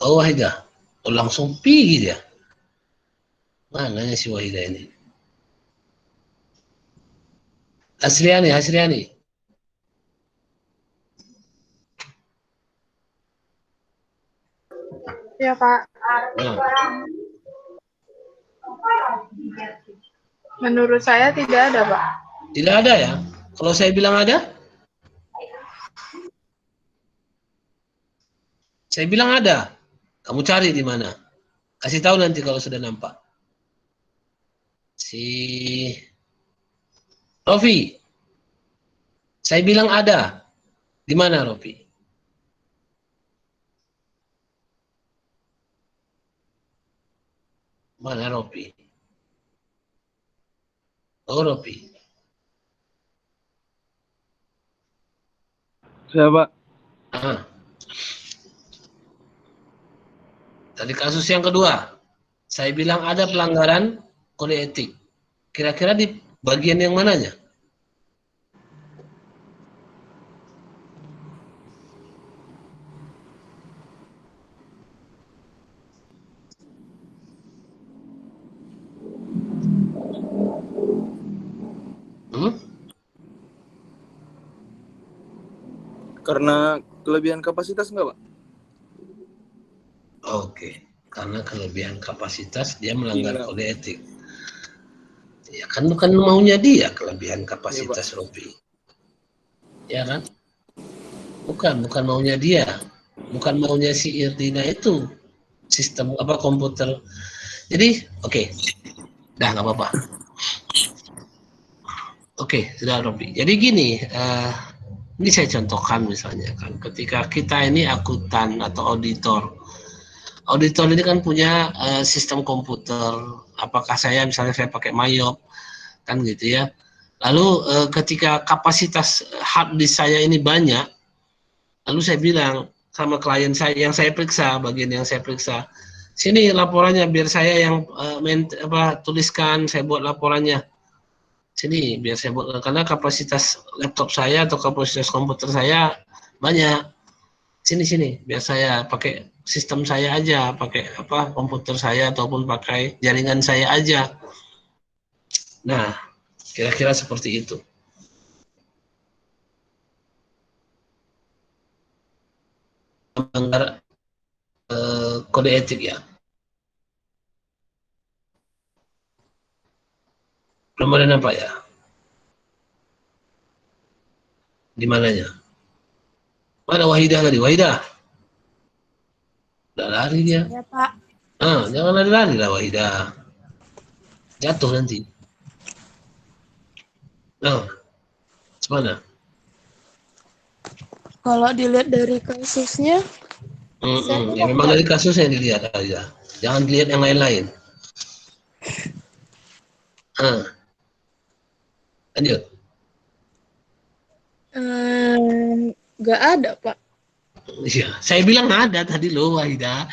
Oh, Wahida. Oh, langsung pergi dia. Mananya si Wahida ini? Hasriani. Ya, Pak. Menurut saya tidak ada, Pak. Tidak ada ya? Kalau saya bilang ada? Saya bilang ada. Kamu cari di mana? Kasih tahu nanti kalau sudah nampak. Si Rofi. Saya bilang ada. Di mana, Rofi? Mana Rofi? Oh, Rofi. Siapa? Tadi kasus yang kedua, saya bilang ada pelanggaran kode etik. Kira-kira di bagian yang mananya? Karena kelebihan kapasitas enggak, Pak? Oke, karena kelebihan kapasitas dia melanggar kode etik. Ya kan bukan maunya dia kelebihan kapasitas Rofi. Ya kan? Bukan maunya dia. Bukan maunya si Irdina itu. Sistem komputer. Jadi, oke. Dah nggak apa-apa. Oke, sudah Rofi. Jadi gini, ini saya contohkan misalnya kan, ketika kita ini akuntan atau auditor. Auditor ini kan punya sistem komputer. Apakah saya pakai Mayop kan gitu ya. Lalu ketika kapasitas hard disk saya ini banyak, lalu saya bilang sama klien saya yang saya periksa, bagian yang saya periksa, sini laporannya biar saya yang tuliskan, saya buat laporannya. Sini biar saya buat, karena kapasitas laptop saya atau kapasitas komputer saya banyak. Sini biar saya pakai sistem saya aja, pakai komputer saya ataupun pakai jaringan saya aja. Nah, kira-kira seperti itu. Melanggar kode etik ya. Belum ada nampak ya? Di mananya? Mana Wahidah tadi? Wahidah? Udah lari dia. Ya, Pak. Jangan lari-lari lah Wahidah. Jatuh nanti. Mana? Kalau dilihat dari kasusnya, Ya memang dari kasusnya yang dilihat aja. Jangan dilihat yang lain-lain. Lanjut. Nggak ada, Pak. Iya, saya bilang ada tadi loh, Wahida.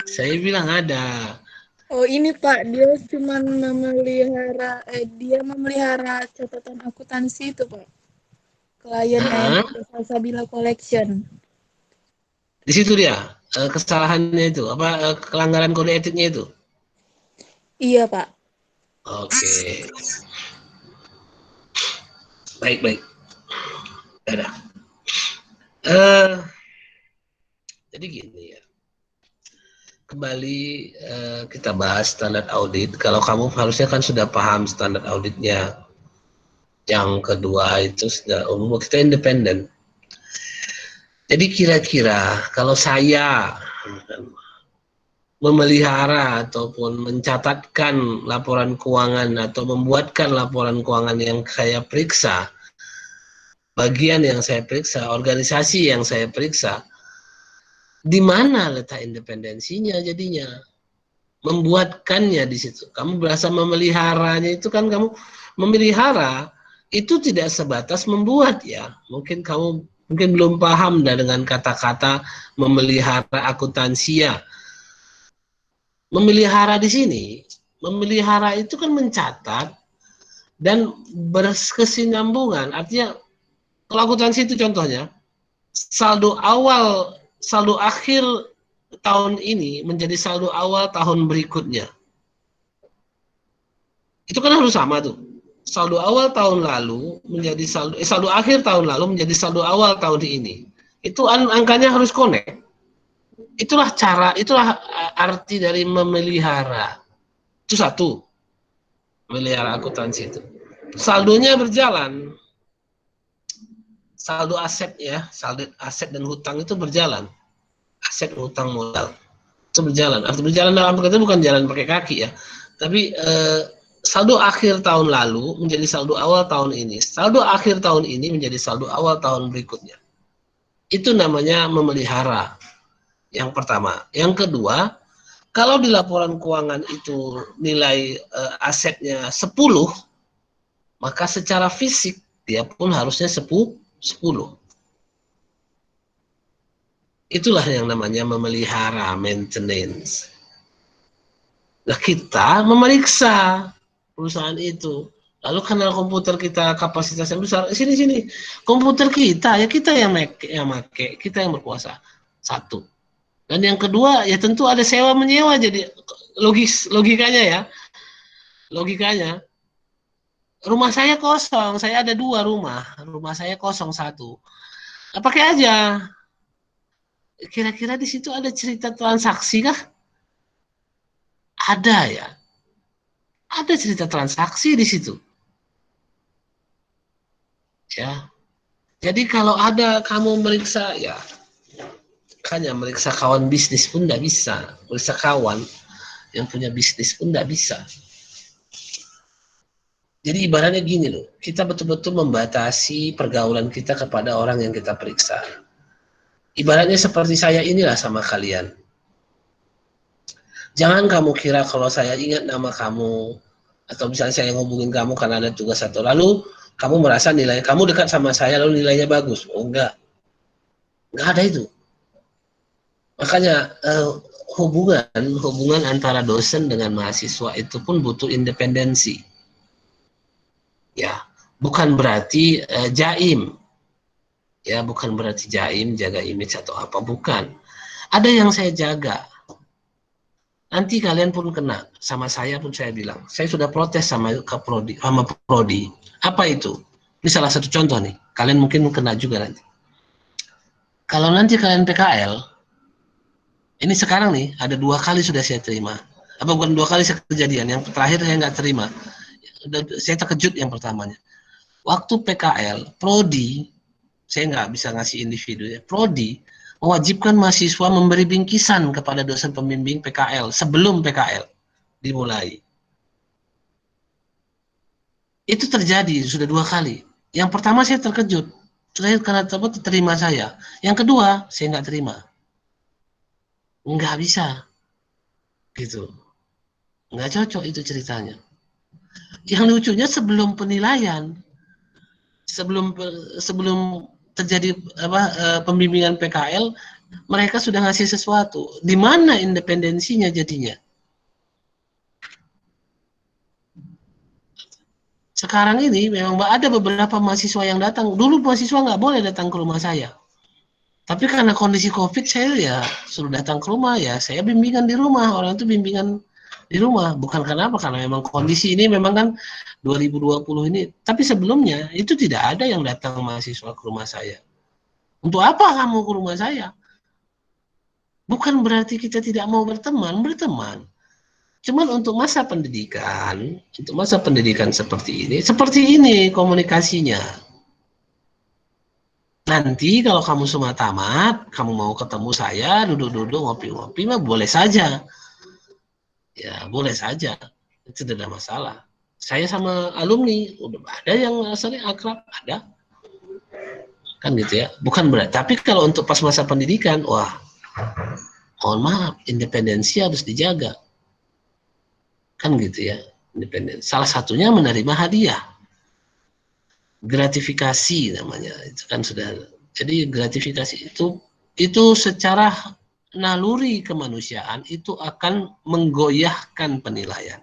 Saya bilang ada. Oh ini Pak, dia cuma memelihara, catatan akuntansi itu Pak. Kliennya Salsabila Collection. Di situ dia kesalahannya itu, kelanggaran kode etiknya itu. Iya Pak. Oke. Baik. Ada. Jadi gini ya. Kembali kita bahas standar audit. Kalau kamu harusnya kan sudah paham standar auditnya. Yang kedua itu sudah umum, kita independen. Jadi kira-kira kalau saya memelihara ataupun mencatatkan laporan keuangan atau membuatkan laporan keuangan yang saya periksa, bagian yang saya periksa, organisasi yang saya periksa, di mana letak independensinya jadinya? Membuatkannya di situ. Kamu berasa memeliharanya itu kan kamu memelihara itu tidak sebatas membuat ya. Mungkin kamu belum paham dengan kata-kata memelihara akuntansia. Memelihara di sini, memelihara itu kan mencatat dan berkesinambungan. Artinya kalau akuntansi itu contohnya saldo akhir tahun ini menjadi saldo awal tahun berikutnya. Itu kan harus sama tuh. Saldo awal tahun lalu menjadi saldo akhir tahun lalu menjadi saldo awal tahun ini. Itu angkanya harus connect. Itulah arti dari memelihara. Itu satu. Memelihara akuntansi itu. Saldonya berjalan. Saldo aset ya, saldo aset dan hutang itu berjalan. Aset hutang modal itu berjalan. Arti berjalan dalam arti bukan jalan pakai kaki ya. Tapi saldo akhir tahun lalu menjadi saldo awal tahun ini. Saldo akhir tahun ini menjadi saldo awal tahun berikutnya. Itu namanya memelihara. Yang pertama. Yang kedua, kalau di laporan keuangan itu nilai asetnya 10, maka secara fisik dia pun harusnya 10. Itulah yang namanya memelihara, maintenance. Nah, kita memeriksa perusahaan itu. Lalu karena komputer kita kapasitasnya besar, sini komputer kita ya kita yang make, kita yang berkuasa. Satu. Dan yang kedua ya tentu ada sewa menyewa, jadi logikanya ya. Logikanya rumah saya kosong, saya ada 2 rumah. Rumah saya kosong 1. Nah, pakai aja. Kira-kira di situ ada cerita transaksi kah? Ada ya. Ada cerita transaksi di situ. Ya. Jadi kalau ada kamu meriksa ya, hanya meriksa kawan bisnis pun tidak bisa. Meriksa kawan yang punya bisnis pun tidak bisa. Jadi ibaratnya gini loh, kita betul-betul membatasi pergaulan kita kepada orang yang kita periksa. Ibaratnya seperti saya inilah sama kalian. Jangan kamu kira kalau saya ingat nama kamu, atau misalnya saya ngubungin kamu karena ada tugas atau lalu kamu merasa nilai kamu dekat sama saya lalu nilainya bagus. Oh enggak ada itu. Makanya hubungan antara dosen dengan mahasiswa itu pun butuh independensi. Ya, bukan berarti jaim. Ya, bukan berarti jaim, jaga image atau apa, bukan. Ada yang saya jaga. Nanti kalian pun kena, sama saya pun saya bilang. Saya sudah protes sama Prodi. Apa itu? Ini salah satu contoh nih. Kalian mungkin kena juga nanti. Kalau nanti kalian PKL, ini sekarang nih, ada 2 kali sudah saya terima. Apa bukan 2 kali kejadian, yang terakhir saya nggak terima. Saya terkejut yang pertamanya. Waktu PKL, Prodi, saya nggak bisa ngasih individu ya. Prodi mewajibkan mahasiswa memberi bingkisan kepada dosen pembimbing PKL sebelum PKL dimulai. Itu terjadi sudah 2 kali. Yang pertama saya terkejut, karena terima saya. Yang kedua saya nggak terima, nggak bisa, gitu, nggak cocok itu ceritanya. Yang lucunya sebelum penilaian, sebelum terjadi pembimbingan PKL, mereka sudah ngasih sesuatu. Di mana independensinya jadinya? Sekarang ini memang ada beberapa mahasiswa yang datang. Dulu mahasiswa nggak boleh datang ke rumah saya. Tapi karena kondisi COVID, saya ya suruh datang ke rumah ya. Saya bimbingan di rumah. Orang itu bimbingan Di rumah, bukan karena apa? Karena memang kondisi ini memang kan 2020 ini, tapi sebelumnya itu tidak ada yang datang mahasiswa ke rumah saya. Untuk apa kamu ke rumah saya? Bukan berarti kita tidak mau berteman. Cuman untuk masa pendidikan seperti ini komunikasinya. Nanti kalau kamu semua tamat, kamu mau ketemu saya, duduk-duduk, ngopi-ngopi, mah boleh saja. Ya, boleh saja. Itu tidak ada masalah. Saya sama alumni, udah ada yang sering akrab, ada. Kan gitu ya. Bukan berarti. Tapi kalau untuk pas masa pendidikan, wah, mohon maaf, independensi harus dijaga. Kan gitu ya, independen. Salah satunya menerima hadiah. Gratifikasi namanya. Itu kan sudah. Jadi gratifikasi itu secara naluri kemanusiaan itu akan menggoyahkan penilaian.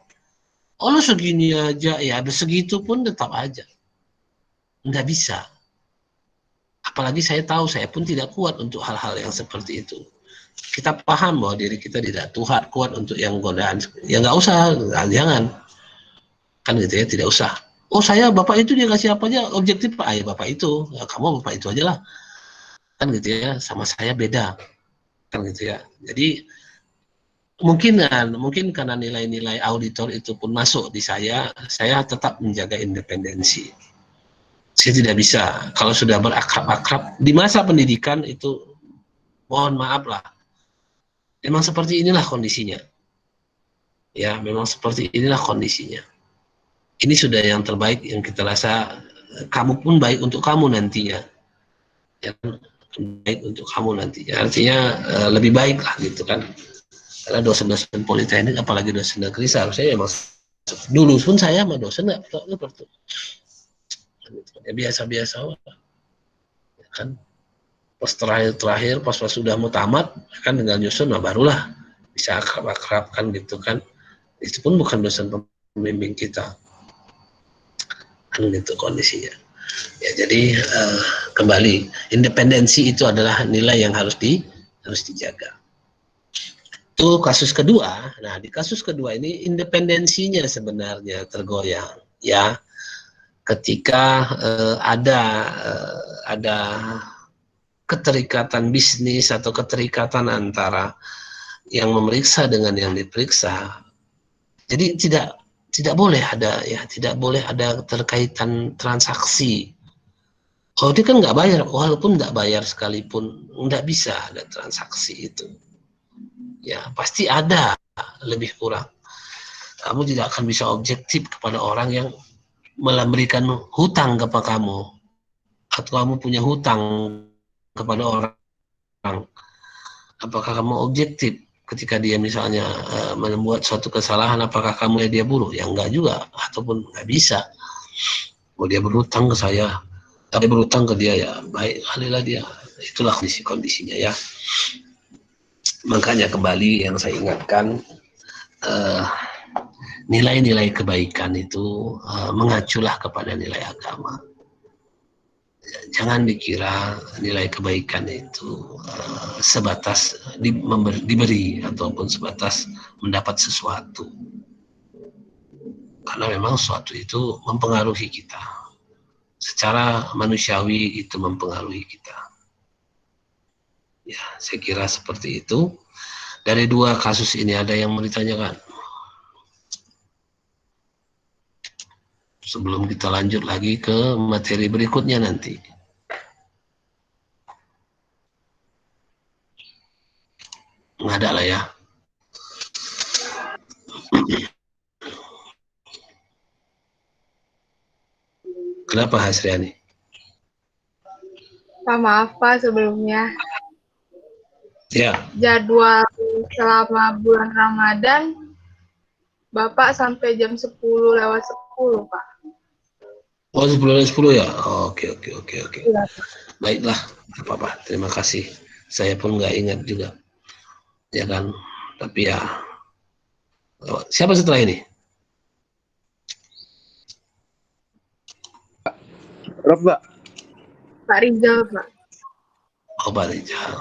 Oh, lu segini aja, ya segitu pun tetap aja. Nggak bisa. Apalagi saya tahu, saya pun tidak kuat untuk hal-hal yang seperti itu. Kita paham bahwa diri kita tidak kuat untuk yang godaan. Ya nggak usah, jangan. Kan gitu ya, tidak usah. Oh saya, bapak itu dia kasih apa aja, objektif Pak, ya bapak itu. Ya, kamu bapak itu aja lah. Kan gitu ya, sama saya beda. Kan gitu ya. Jadi mungkin karena nilai-nilai auditor itu pun masuk di saya tetap menjaga independensi. Saya tidak bisa kalau sudah berakrab-akrab di masa pendidikan itu, mohon maaf lah. Memang seperti inilah kondisinya. Ya, memang seperti inilah kondisinya. Ini sudah yang terbaik yang kita rasa, kamu pun baik untuk kamu nantinya. Ya, baik untuk kamu nantinya. Artinya lebih baik lah gitu kan. Karena dosen-dosen politeknik, apalagi dosen negeri, seharusnya emang dulu pun saya sama dosen nggak seperti ya, biasa-biasa kan. Pas terakhir pas sudah mau tamat kan tinggal nyusun, nah barulah bisa akrab-akrab kan gitu kan. Itu pun bukan dosen pembimbing kita kan gitu kondisinya ya. Jadi kembali, independensi itu adalah nilai yang harus dijaga. Itu kasus kedua. Nah, di kasus kedua ini independensinya sebenarnya tergoyang ya, ketika ada keterikatan bisnis atau keterikatan antara yang memeriksa dengan yang diperiksa. Jadi tidak boleh ada keterkaitan transaksi. Oh, dia kan nggak bayar, walaupun nggak bayar sekalipun nggak bisa ada transaksi itu. Ya pasti ada lebih kurang. Kamu tidak akan bisa objektif kepada orang yang memberikan hutang kepada kamu, atau kamu punya hutang kepada orang. Apakah kamu objektif ketika dia misalnya membuat suatu kesalahan? Apakah kamu dia buruk? Ya enggak juga, ataupun nggak bisa. Mau dia berhutang ke saya, tapi berhutang ke dia, ya baik, alhamdulillah dia. Itulah kondisinya ya. Makanya kembali yang saya ingatkan, nilai-nilai kebaikan itu mengaculah kepada nilai agama. Jangan dikira nilai kebaikan itu sebatas diberi ataupun sebatas mendapat sesuatu. Karena memang sesuatu itu mempengaruhi kita. Secara manusiawi itu mempengaruhi kita. Ya, saya kira seperti itu. Dari dua kasus ini ada yang mau ditanyakan? Sebelum kita lanjut lagi ke materi berikutnya nanti. Nggak ada lah ya. Kenapa Hasriani? Pak, maaf Pak sebelumnya. Ya. Jadwal selama bulan Ramadan, Bapak sampai jam 10:10, Pak. Oh, 10 ya? Oh, oke. Iya, Baiklah, apa-apa. Terima kasih. Saya pun nggak ingat juga. Ya kan? Tapi ya. Siapa setelah ini? Rob, Pak. Pak Rizal, Pak. Oh, Pak Rizal.